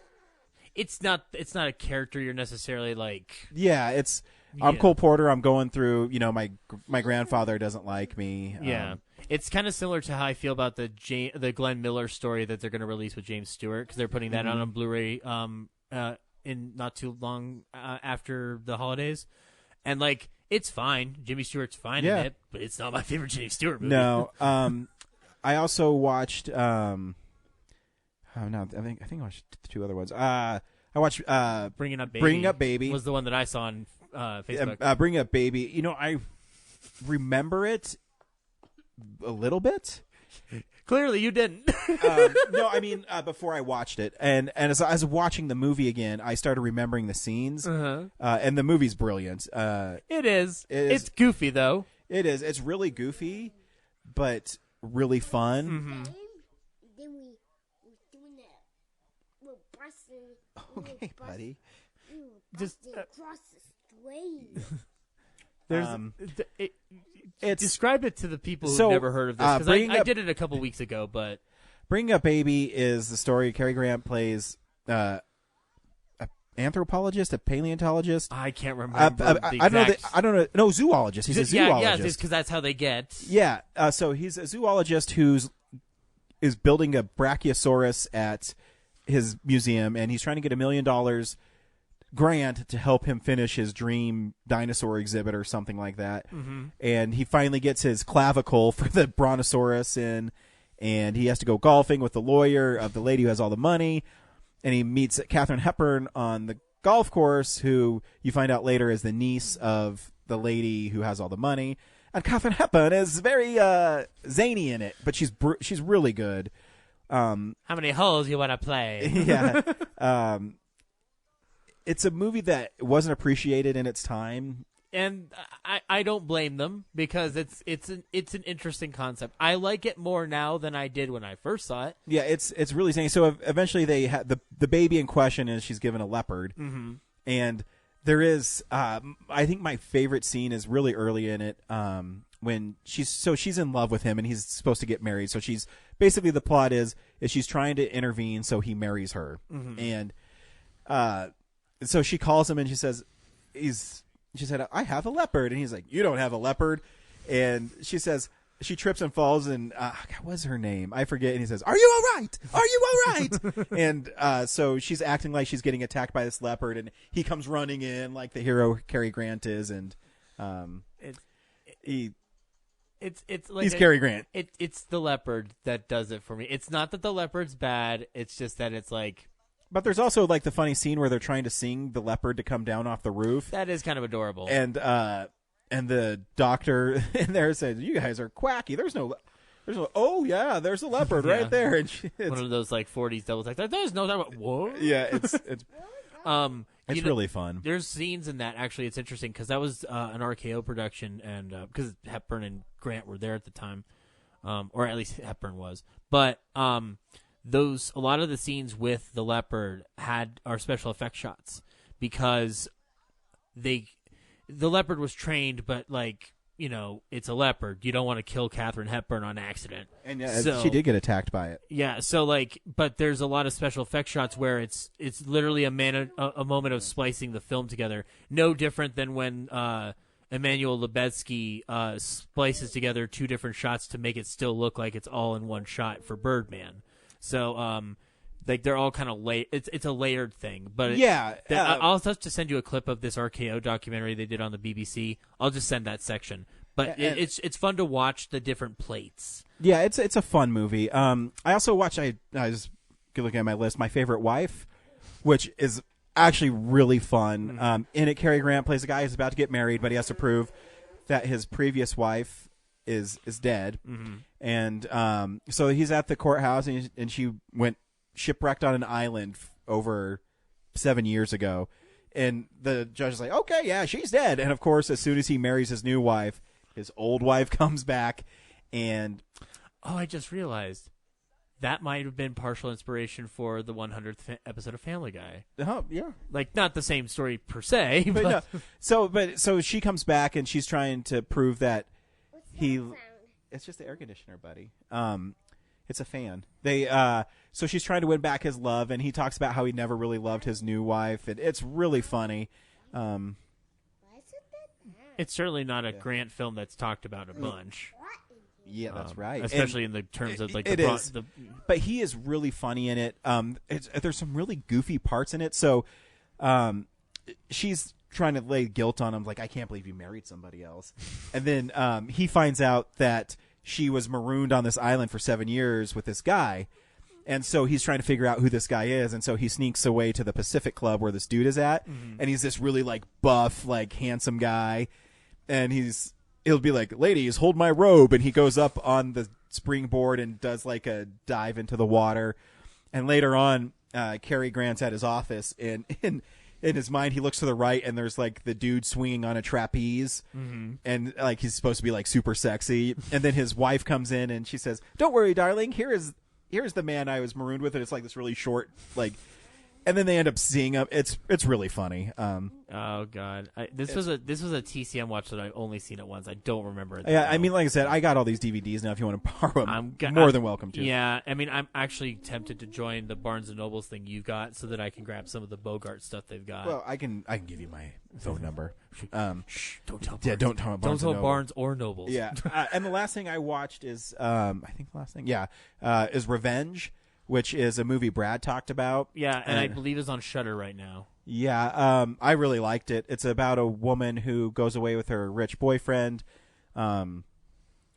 it's not a character you're necessarily like. Yeah, I'm Cole Porter. I'm going through. My grandfather doesn't like me. Yeah, it's kind of similar to how I feel about the Glenn Miller story that they're going to release with James Stewart, because they're putting that on Blu-ray in not too long after the holidays, and like it's fine. Jimmy Stewart's fine in it, but it's not my favorite Jimmy Stewart movie. No. I also watched. I think I watched 2 other ones. I watched Bringing Up Baby. Bringing Up Baby was the one that I saw on Facebook. Bringing Up Baby. I remember it a little bit. Clearly, you didn't. No, I mean before I watched it, and as I was watching the movie again, I started remembering the scenes. And the movie's brilliant. It is. It's goofy though. It is. It's really goofy, but really fun. Mm-hmm. Then we doing that. We're busting. Okay, buddy. We were busting across the street. Describe it to the people who've never heard of this, because I did it a couple weeks ago. But Bringing Up Baby is the story. Cary Grant plays an anthropologist, a paleontologist. I can't remember. I don't know. No, zoologist. He's a zoologist. Yeah, because that's how they get. Yeah. So he's a zoologist is building a brachiosaurus at his museum, and he's trying to get $1 million grant to help him finish his dream dinosaur exhibit or something like that. And he finally gets his clavicle for the brontosaurus in, and he has to go golfing with the lawyer of the lady who has all the money. And he meets Katharine Hepburn on the golf course, who you find out later is the niece of the lady who has all the money. And Katharine Hepburn is very zany in it, but she's really good. How many holes you want to play? Yeah. It's a movie that wasn't appreciated in its time. And I don't blame them, because it's an interesting concept. I like it more now than I did when I first saw it. Yeah, it's really zany. So eventually they had the baby in question is she's given a leopard, and there is I think my favorite scene is really early in it when she's in love with him and he's supposed to get married. So she's basically, the plot is she's trying to intervene so he marries her, and so she calls him and she says she said, I have a leopard. And he's like, you don't have a leopard. And she says, she trips and falls, and what's her name? I forget. And he says, are you all right? Are you all right? And so she's acting like she's getting attacked by this leopard, and he comes running in like the hero Cary Grant is. And he's Cary Grant. It's the leopard that does it for me. It's not that the leopard's bad. It's just that it's like. But there's also like the funny scene where they're trying to sing the leopard to come down off the roof. That is kind of adorable. And the doctor in there says, "You guys are quacky. There's no. Oh yeah, there's a leopard right there." And one of those like 40s doubles like that. There's no leopard. What? Yeah, it's really fun. There's scenes in that, actually. It's interesting because that was an RKO production, and because Hepburn and Grant were there at the time, or at least Hepburn was. But a lot of the scenes with the leopard are special effect shots, because the leopard was trained, but like, it's a leopard. You don't want to kill Katharine Hepburn on accident. And she did get attacked by it. Yeah, so like, but there's a lot of special effect shots where it's literally a moment of splicing the film together. No different than when Emmanuel Lubezki splices together 2 different shots to make it still look like it's all in one shot for Birdman. So, like, they're all kind of it's a layered thing. But I'll have to send you a clip of this RKO documentary they did on the BBC. I'll just send that section. But it's fun to watch the different plates. Yeah, it's a fun movie. I also watched. I was looking at my list. My Favorite Wife, which is actually really fun. In it, Cary Grant plays a guy who's about to get married, but he has to prove that his previous wife is dead. And so he's at the courthouse, and she went shipwrecked on an island over 7 years ago. And the judge is like, okay, yeah, she's dead. And of course, as soon as he marries his new wife, his old wife comes back. And I just realized that might have been partial inspiration for the 100th episode of Family Guy. Oh, yeah. Like, not the same story per se. But no. So she comes back, and she's trying to prove that it's just the air conditioner, buddy. It's a fan. So she's trying to win back his love, and he talks about how he never really loved his new wife, and it's really funny. It's certainly not a Grant film that's talked about a bunch. Yeah, that's right. Especially in the terms of like it is. But he is really funny in it. There's some really goofy parts in it. So she's trying to lay guilt on him, like, I can't believe you married somebody else. And then he finds out that she was marooned on this island for 7 years with this guy. And so he's trying to figure out who this guy is. And so he sneaks away to the Pacific Club where this dude is at. Mm-hmm. And he's this really, like, buff, like, handsome guy. And he'll be like, ladies, hold my robe. And he goes up on the springboard and does, like, a dive into the water. And later on, Cary Grant's at his office. And in his mind, he looks to the right, and there's, like, the dude swinging on a trapeze. Mm-hmm. And, like, he's supposed to be, like, super sexy. And then his wife comes in, and she says, don't worry, darling, here's the man I was marooned with, and it's like this really short, like, and then they end up seeing him. It's really funny. Oh God, this was a TCM watch that I've only seen it once. I don't remember it. Yeah, I mean, like I said, I got all these DVDs now. If you want to borrow them, I'm more than welcome to. Yeah, I mean, I'm actually tempted to join the Barnes and Nobles thing you got, so that I can grab some of the Bogart stuff they've got. Well, I can give you my phone number. Shh, don't tell. Yeah, don't tell Barnes. Don't tell Barnes or Nobles. Yeah, and the last thing I watched is is Revenge, which is a movie Brad talked about. Yeah, and I believe is on Shudder right now. Yeah, I really liked it. It's about a woman who goes away with her rich boyfriend.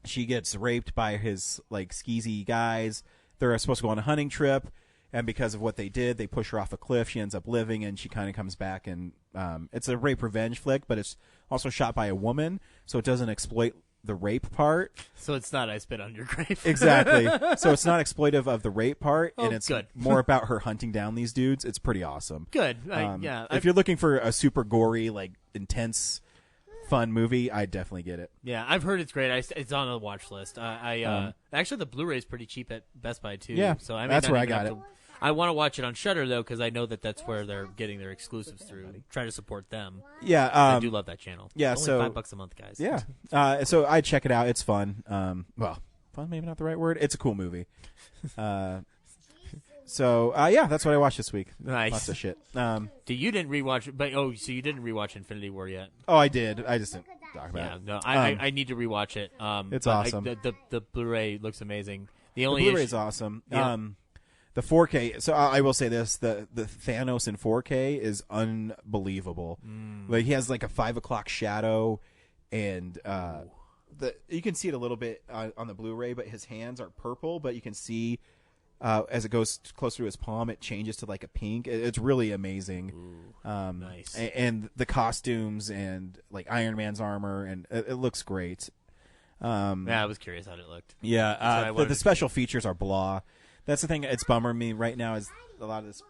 She gets raped by his, like, skeezy guys. They're supposed to go on a hunting trip, and because of what they did, they push her off a cliff. She ends up living, and she kind of comes back, and it's a rape revenge flick, but it's also shot by a woman, so it doesn't exploit the rape part. So it's not I Spit on Your Grave. Exactly. So it's not exploitive of the rape part, and it's good. more about her hunting down these dudes. It's pretty awesome. Good. If you're looking for a super gory, like, intense, fun movie, I definitely get it. Yeah, I've heard it's great. It's on the watch list. Actually, the Blu-ray is pretty cheap at Best Buy too. Yeah, so that's where I got it. I want to watch it on Shudder though, because I know that's where they're getting their exclusives through. Try to support them. Yeah, I do love that channel. Yeah, it's so only $5 a month, guys. Yeah, so I check it out. It's fun. Well, fun maybe not the right word. It's a cool movie. So that's what I watched this week. Nice. Lots of shit. You didn't rewatch, so you didn't rewatch Infinity War yet? Oh, I did. I just didn't talk about it. No, I need to rewatch it. It's awesome. The Blu-ray looks amazing. The Blu-ray is awesome. Yeah. The 4K. So I will say this: the Thanos in 4K is unbelievable. Like, he has like a 5 o'clock shadow, and you can see it a little bit on the Blu-ray, but his hands are purple. But you can see as it goes closer to his palm, it changes to like a pink. It's really amazing. Nice. And the costumes and like Iron Man's armor, and it looks great. I was curious how it looked. Yeah, the special features are blah. That's the thing. It's bumming me right now is a lot of this.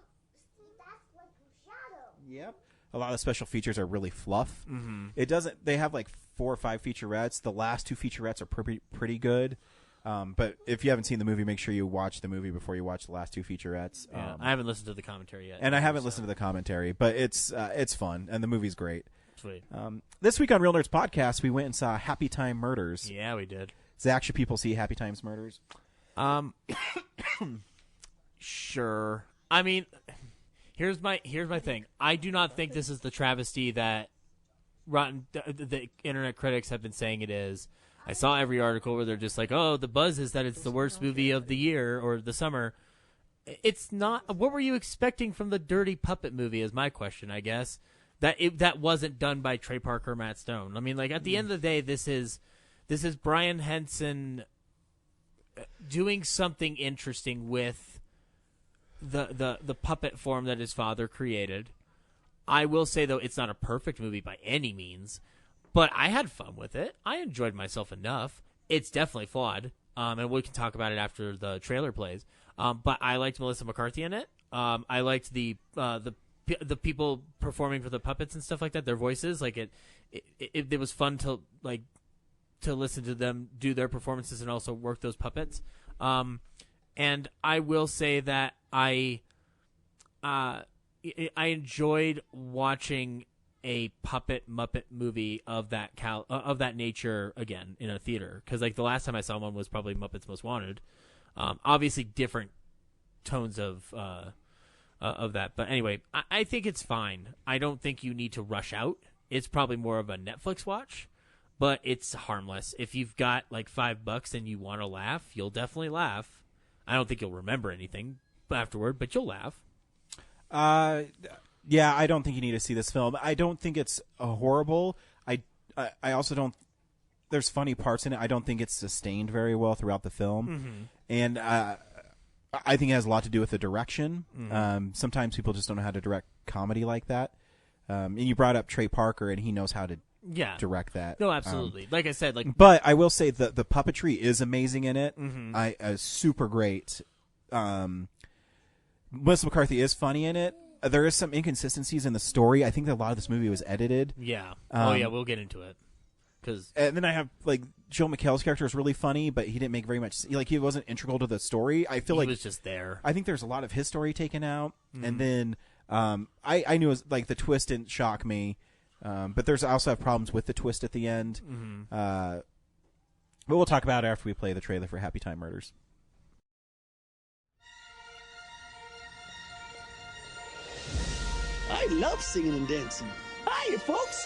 Yep. A lot of the special features are really fluff. Mm-hmm. It doesn't. They have like 4 or 5 featurettes. The last 2 featurettes are pretty good. But if you haven't seen the movie, make sure you watch the movie before you watch the last 2 featurettes. Yeah, I haven't listened to the commentary yet. And I haven't listened to the commentary, but it's fun, and the movie's great. Sweet. This week on Real Nerds Podcast, we went and saw Happytime Murders. Yeah, we did. Zach, should people see Happytime's Murders? Sure. I mean, here's my thing. I do not think this is the travesty that the internet critics have been saying it is. I saw every article where they're just like, "Oh, the buzz is that it's the worst movie of the year or the summer." It's not. What were you expecting from the Dirty Puppet movie? Is my question. I guess that wasn't done by Trey Parker or Matt Stone. I mean, like, at the end of the day, this is Brian Henson doing something interesting with the puppet form that his father created. I will say, though, it's not a perfect movie by any means, but I had fun with it. I enjoyed myself enough. It's definitely flawed, and we can talk about it after the trailer plays. But I liked Melissa McCarthy in it. I liked the people performing for the puppets and stuff like that. Their voices, like it was fun to listen to them do their performances and also work those puppets. And I will say that I enjoyed watching a puppet Muppet movie of that nature again in a theater, because like the last time I saw one was probably Muppets Most Wanted. Obviously, different tones of that. But anyway, I think it's fine. I don't think you need to rush out. It's probably more of a Netflix watch, but it's harmless. If you've got like $5 and you want to laugh, you'll definitely laugh. I don't think you'll remember anything afterward, but you'll laugh. Yeah, I don't think you need to see this film. I don't think it's horrible. I also don't. There's funny parts in it. I don't think it's sustained very well throughout the film, and I think it has a lot to do with the direction. Sometimes people just don't know how to direct comedy like that. And you brought up Trey Parker, and he knows how to direct that. No, absolutely. Like I said, but I will say the puppetry is amazing in it. Super great. Melissa McCarthy is funny in it. There is some inconsistencies in the story. I think that a lot of this movie was edited. Yeah. We'll get into it. And then I have Joel McHale's character is really funny, but he didn't make very much. He wasn't integral to the story. I feel he like was just there. I think there's a lot of his story taken out, and then I knew it was the twist didn't shock me, but there's also have problems with the twist at the end. But we'll talk about it after we play the trailer for Happytime Murders. I love singing and dancing. Hiya, folks.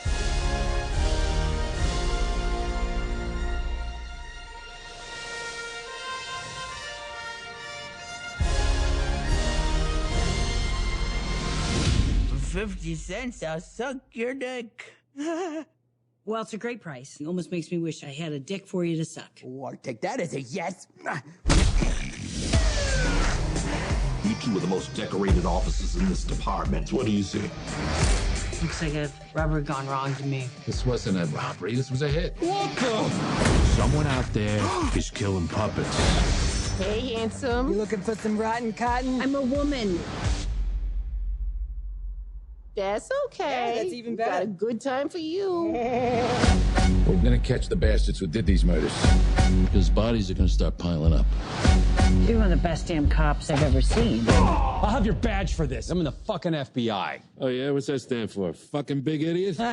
For 50 cents, I'll suck your dick. Well, it's a great price. It almost makes me wish I had a dick for you to suck. Oh, I'll take that as a yes. You two are the most decorated officers in this department. What do you see? Looks like a robbery gone wrong to me. This wasn't a robbery. This was a hit. What the? Someone out there is killing puppets. Hey, handsome. You looking for some rotten cotton? I'm a woman. That's okay. Yeah, that's even better. Got a good time for you. We're gonna catch the bastards who did these murders. Because bodies are gonna start piling up. You're one of the best damn cops I've ever seen. I'll have your badge for this. I'm in the fucking FBI. Oh, yeah? What's that stand for? Fucking big idiot? Cop,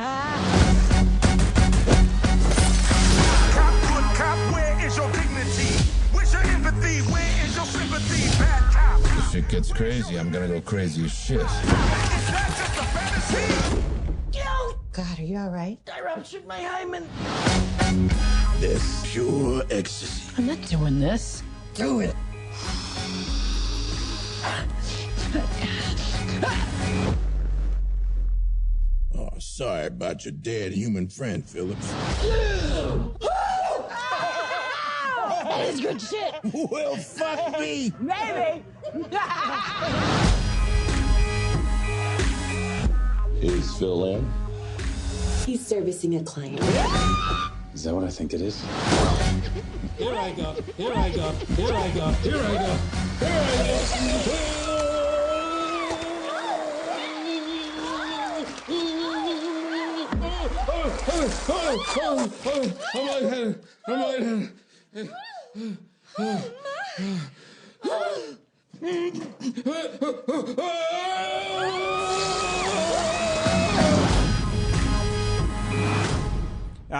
where is your dignity? Where's your empathy? Where is your sympathy? Bad cop. If shit gets crazy, I'm gonna go crazy as shit. Is that just a fantasy? God, are you all right? I ruptured my hymen. This pure ecstasy. I'm not doing this. Do it. Oh, sorry about your dead human friend, Phillips. That is good shit. Well, fuck me. Maybe. Is Phil in? He's servicing a client. Is that what I think it is? Here I go. Here I go. Here I go. Here I go. Here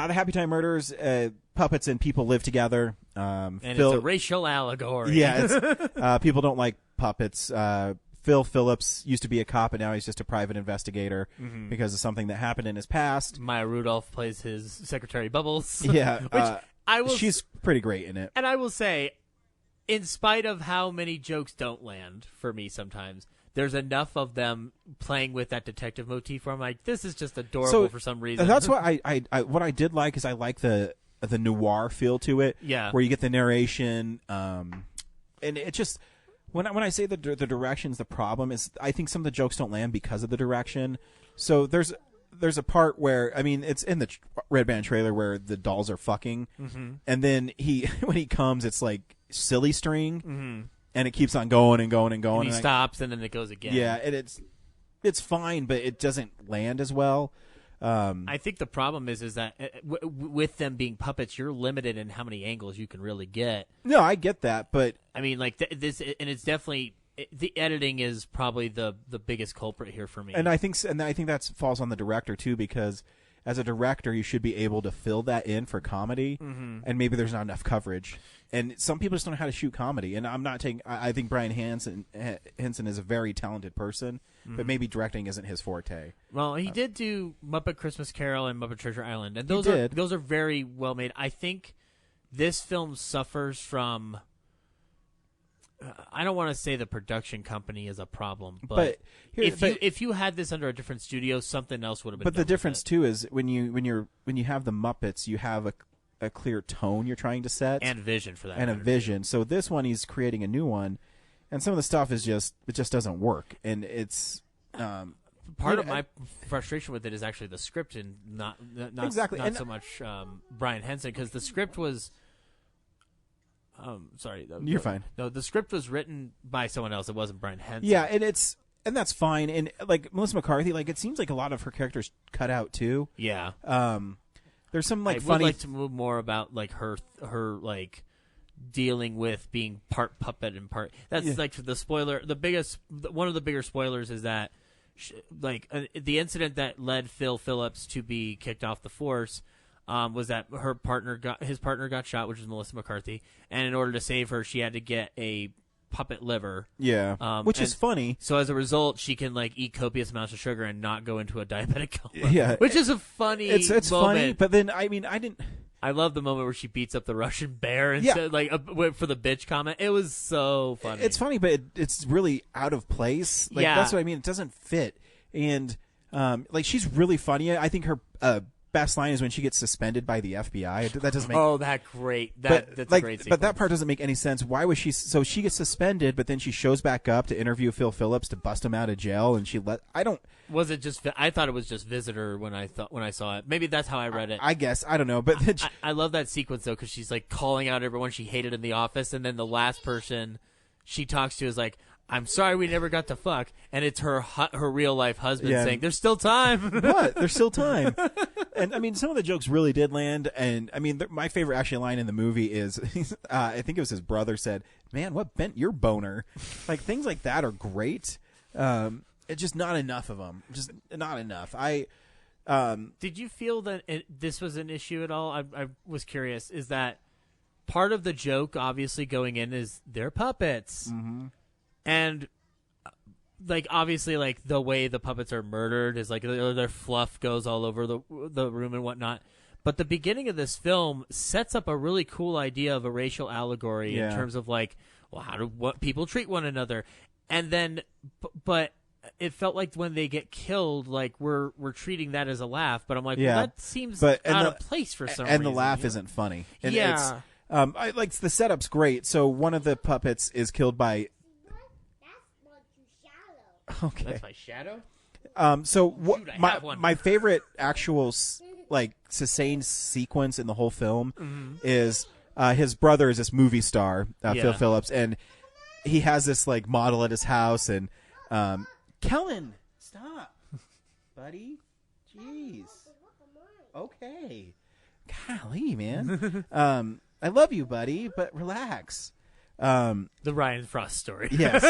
The Happytime Murders, puppets and people live together. And it's a racial allegory. Yeah, it's, people don't like puppets. Phil Phillips used to be a cop, and now he's just a private investigator because of something that happened in his past. Maya Rudolph plays his secretary Bubbles. Yeah, which she's pretty great in it. And I will say, in spite of how many jokes don't land for me sometimes, there's enough of them playing with that detective motif where I'm like, this is just adorable for some reason. That's what what I did like is I like the noir feel to it. Yeah. Where you get the narration, and it just when I say the direction's the problem is I think some of the jokes don't land because of the direction. So there's a part where it's in the Red Band trailer where the dolls are fucking, and then when he comes it's like silly string. And it keeps on going and going and going. And he stops, and then it goes again. Yeah, and it's fine, but it doesn't land as well. I think the problem is that with them being puppets, you're limited in how many angles you can really get. No, I get that, but I mean, like this, and it's definitely the editing is probably the biggest culprit here for me. And I think that falls on the director too, because as a director, you should be able to fill that in for comedy, and maybe there's not enough coverage. And some people just don't know how to shoot comedy. And I'm not taking. I think Brian Henson is a very talented person, but maybe directing isn't his forte. Well, he did do Muppet Christmas Carol and Muppet Treasure Island, and those are very well made. I think this film suffers from. I don't want to say the production company is a problem, but if you had this under a different studio, something else would have been. But the difference too is when you have the Muppets, you have a clear tone you're trying to set and vision for that, and a vision. So this one, he's creating a new one, and some of the stuff is just doesn't work, and it's. Part of my frustration with it is actually the script and not exactly. not so much Brian Henson, because the script was. Sorry. You're fine. No, the script was written by someone else. It wasn't Brian Henson. Yeah, and that's fine. And like Melissa McCarthy, like it seems like a lot of her characters cut out too. Yeah. There's some like I funny. would like to move more about like her like dealing with being part puppet and part. That's like the spoiler. One of the bigger spoilers is that the incident that led Phil Phillips to be kicked off the force. Was that his partner got shot, which is Melissa McCarthy, and in order to save her, she had to get a puppet liver. Yeah, which is funny. So as a result, she can like eat copious amounts of sugar and not go into a diabetic coma. Yeah, which is a funny. It's moment. funny, but then I mean I didn't. I love the moment where she beats up the Russian bear and said, for the bitch comment. It was so funny. It's funny, but it's really out of place. Like, that's what I mean. It doesn't fit, and like she's really funny. I think her. Best line is when she gets suspended by the FBI. That doesn't make that's great. That's a great sequence. But that part doesn't make any sense. Why was she? So she gets suspended, but then she shows back up to interview Phil Phillips to bust him out of jail, and Was it just? I thought it was just visitor when I saw it. Maybe that's how I read it. I guess I don't know, but I love that sequence though because she's like calling out everyone she hated in the office, and then the last person she talks to is like, "I'm sorry we never got to fuck," and it's her real life husband saying, "There's still time." What? There's still time. And I mean, some of the jokes really did land. And I mean, my favorite actually line in the movie is, I think it was his brother said, "Man, what bent your boner?" Like things like that are great. It's just not enough of them. Just not enough. Did you feel that this was an issue at all? I was curious. Is that part of the joke? Obviously, going in is they're puppets. Mm-hmm. And like obviously like the way the puppets are murdered is like their fluff goes all over the room and whatnot. But the beginning of this film sets up a really cool idea of a racial allegory in terms of like, well, what people treat one another. And then but it felt like when they get killed, like we're treating that as a laugh. But I'm like, well, that seems out of place for some reason. And the laugh isn't funny. And yeah. I like the setup's great. So one of the puppets is killed by. Okay. That's my shadow. So my favorite actual like sustained sequence in the whole film is his brother is this movie star, Phil Phillips, and he has this like model at his house, and Kellen, stop, buddy, jeez, okay, golly, man, I love you, buddy, but relax. The Ryan Frost story. Yes,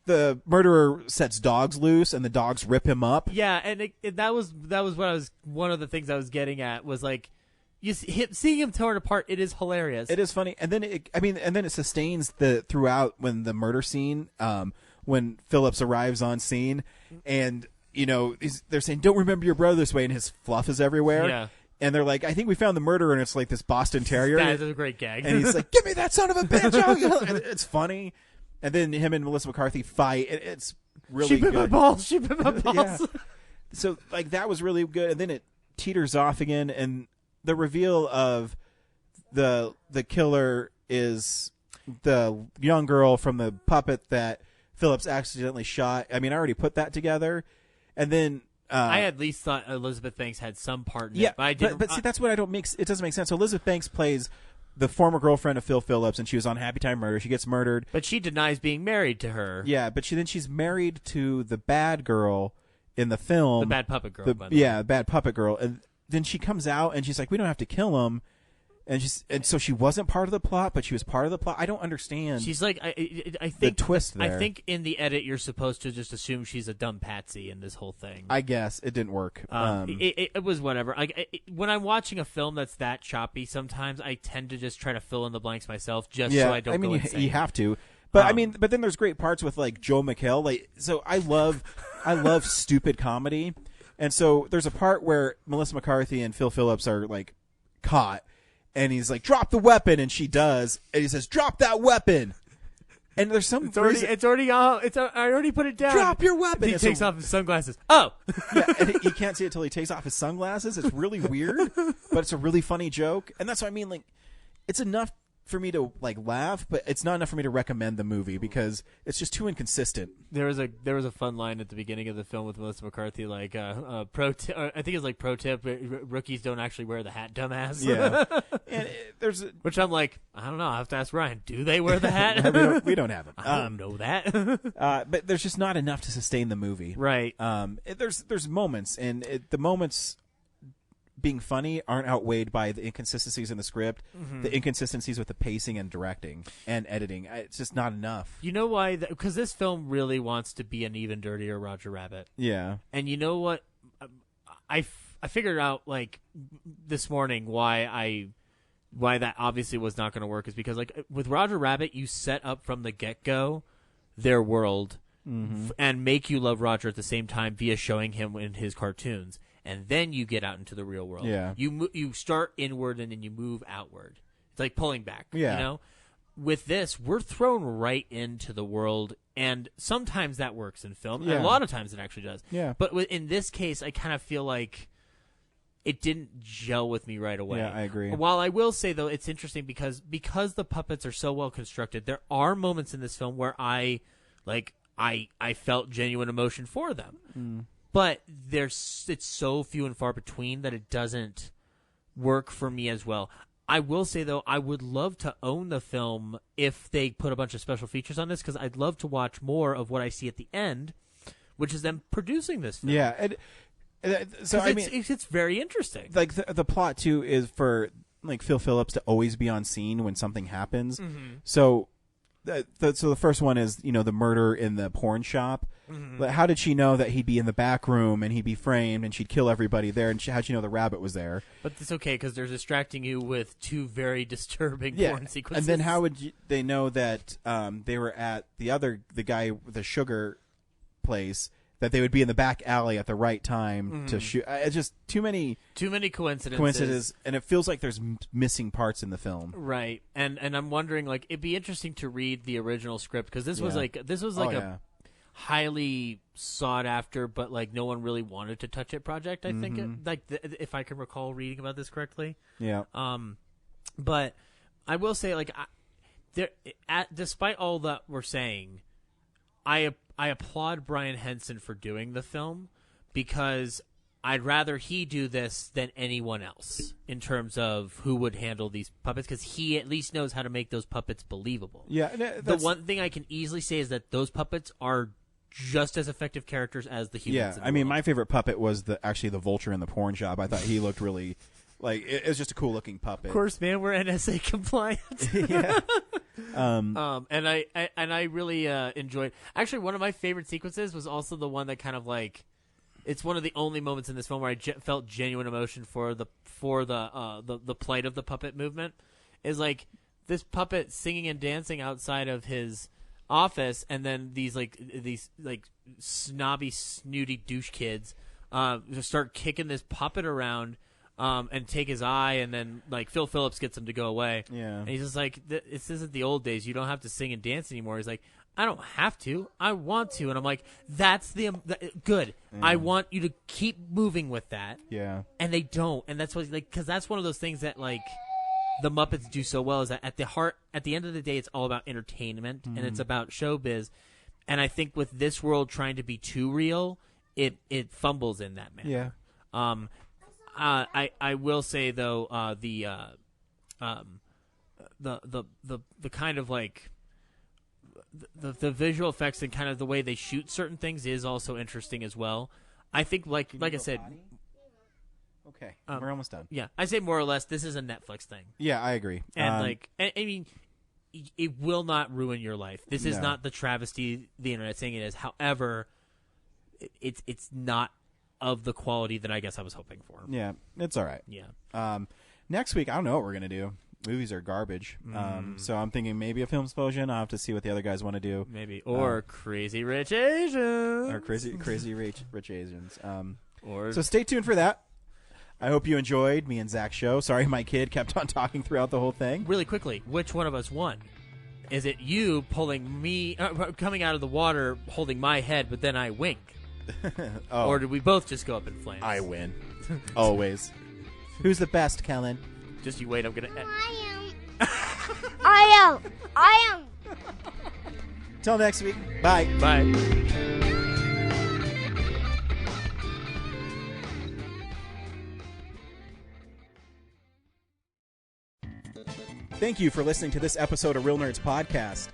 the murderer sets dogs loose, and the dogs rip him up. Yeah, and that was what I was. One of the things I was getting at was like, seeing him torn apart. It is hilarious. It is funny, and then it sustains throughout when the murder scene, when Phillips arrives on scene, and they're saying, "Don't remember your brother this way," and his fluff is everywhere. Yeah. And they're like, "I think we found the murderer," and it's like this Boston Terrier. That is a great gag. And he's like, "Give me that son of a bitch!" And it's funny. And then him and Melissa McCarthy fight. It's really good. She bit my balls. She bit my balls. Yeah. So like that was really good. And then it teeters off again. And the reveal of the killer is the young girl from the puppet that Phillips accidentally shot. I mean, I already put that together. And then I at least thought Elizabeth Banks had some part in it. But I didn't. But see, that's what it doesn't make sense. So Elizabeth Banks plays the former girlfriend of Phil Phillips, and she was on Happytime Murders. She gets murdered. But she denies being married to her. Yeah, but she's married to the bad girl in the film. The bad puppet girl, by the way. Yeah, bad puppet girl. And then she comes out, and she's like, "We don't have to kill him." And so she wasn't part of the plot, but she was part of the plot. I don't understand. She's like, I think the twist there. I think in the edit you're supposed to just assume she's a dumb patsy in this whole thing. I guess it didn't work. It was whatever. When I'm watching a film that's that choppy, sometimes I tend to just try to fill in the blanks myself, so I don't go insane. You have to. But but then there's great parts with like Joe McHale. Like, so I love stupid comedy, and so there's a part where Melissa McCarthy and Phil Phillips are like caught. And he's like, drop the weapon, and she does, and he says, drop that weapon. And there's some I already put it down. Drop your weapon. He takes off his sunglasses. Oh, yeah, and you can't see it till he takes off his sunglasses. It's really weird, but it's a really funny joke, and that's what I mean. Like, it's enough for me to like laugh, but it's not enough for me to recommend the movie because it's just too inconsistent. There was a fun line at the beginning of the film with Melissa McCarthy, like I think it's like pro tip: rookies don't actually wear the hat, dumbass. Yeah, and which I'm like, I don't know. I have to ask Ryan. Do they wear the hat? we don't have it. I don't know that. But there's just not enough to sustain the movie. Right. There's moments, and the moments being funny aren't outweighed by the inconsistencies in the script, the inconsistencies with the pacing and directing and editing. It's just not enough. You know why? Because this film really wants to be an even dirtier Roger Rabbit. Yeah. And you know what? I figured out like this morning why that obviously was not going to work is because like with Roger Rabbit, you set up from the get-go their world and make you love Roger at the same time via showing him in his cartoons. And then you get out into the real world. Yeah. You start inward and then you move outward. It's like pulling back. Yeah. You know? With this, we're thrown right into the world, and sometimes that works in film. Yeah. And a lot of times it actually does. Yeah. But in this case, I kind of feel like it didn't gel with me right away. Yeah, I agree. While I will say, though, it's interesting because the puppets are so well constructed, there are moments in this film where I felt genuine emotion for them. But it's so few and far between that it doesn't work for me as well. I will say, though, I would love to own the film if they put a bunch of special features on this because I'd love to watch more of what I see at the end, which is them producing this film. Yeah. So I mean, it's very interesting. Like the plot, too, is for like Phil Phillips to always be on scene when something happens. So the first one is, the murder in the porn shop. But how did she know that he'd be in the back room and he'd be framed and she'd kill everybody there? And how'd she know the rabbit was there? But it's okay because they're distracting you with two very disturbing porn sequences. And then how would they know that they were at the guy with the sugar place, that they would be in the back alley at the right time to shoot? It's just too many coincidences, and it feels like there's missing parts in the film. Right, and I'm wondering, like, it'd be interesting to read the original script because this was like a highly sought after, but like no one really wanted to touch it project. I think, if I can recall reading about this correctly. Yeah. But I will say, like, despite all that we're saying, I applaud Brian Henson for doing the film because I'd rather he do this than anyone else in terms of who would handle these puppets because he at least knows how to make those puppets believable. Yeah, the one thing I can easily say is that those puppets are just as effective characters as the humans. Yeah, I mean, my favorite puppet was actually the vulture in the porn shop. I thought he looked really like it was just a cool looking puppet. Of course, man, we're NSA compliant. Yeah. And I really enjoyed. Actually, one of my favorite sequences was also the one that kind of like, it's one of the only moments in this film where I felt genuine emotion for the plight of the puppet movement. Is like this puppet singing and dancing outside of his office, and then these snobby, snooty douche kids just start kicking this puppet around. And take his eye, and then like Phil Phillips gets him to go away. Yeah, and he's just like, "This isn't the old days. You don't have to sing and dance anymore." He's like, "I don't have to. I want to." And I'm like, "That's good. Yeah. I want you to keep moving with that." Yeah, and they don't, and that's what because that's one of those things that like the Muppets do so well is that at the end of the day, it's all about entertainment and it's about showbiz. And I think with this world trying to be too real, it fumbles in that manner. Yeah. I will say though the kind of like the visual effects and kind of the way they shoot certain things is also interesting as well. I think like I said, Okay, we're almost done. Yeah, I say more or less. This is a Netflix thing. Yeah, I agree. And I mean, it will not ruin your life. This is not the travesty the internet saying it is. However, it's not of the quality that I guess I was hoping for. Yeah, it's all right. Yeah. Next week, I don't know what we're gonna do. Movies are garbage. So I'm thinking maybe a film explosion. I'll have to see what the other guys want to do. Maybe or Crazy Rich Asians. Or crazy rich Asians. So stay tuned for that. I hope you enjoyed me and Zach's show. Sorry, my kid kept on talking throughout the whole thing. Really quickly, which one of us won? Is it you pulling me, coming out of the water, holding my head, but then I wink? Or did we both just go up in flames? I win. Always. Who's the best, Kellen? Just you wait, I'm going to... I am. Till next week. Bye. Bye. Thank you for listening to this episode of Real Nerds Podcast.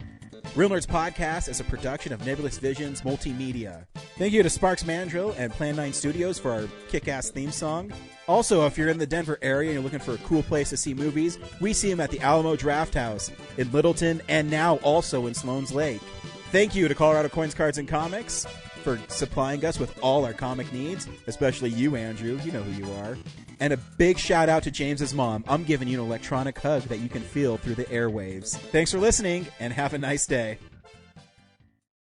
Real Nerds Podcast is a production of Nebulous Visions Multimedia. Thank you to Sparks Mandrill and Plan 9 Studios for our kick-ass theme song. Also, if you're in the Denver area and you're looking for a cool place to see movies, we see them at the Alamo Draft House in Littleton and now also in Sloan's Lake. Thank you to Colorado Coins, Cards, and Comics for supplying us with all our comic needs, especially you, Andrew. You know who you are. And a big shout out to James's mom. I'm giving you an electronic hug that you can feel through the airwaves. Thanks for listening, and have a nice day.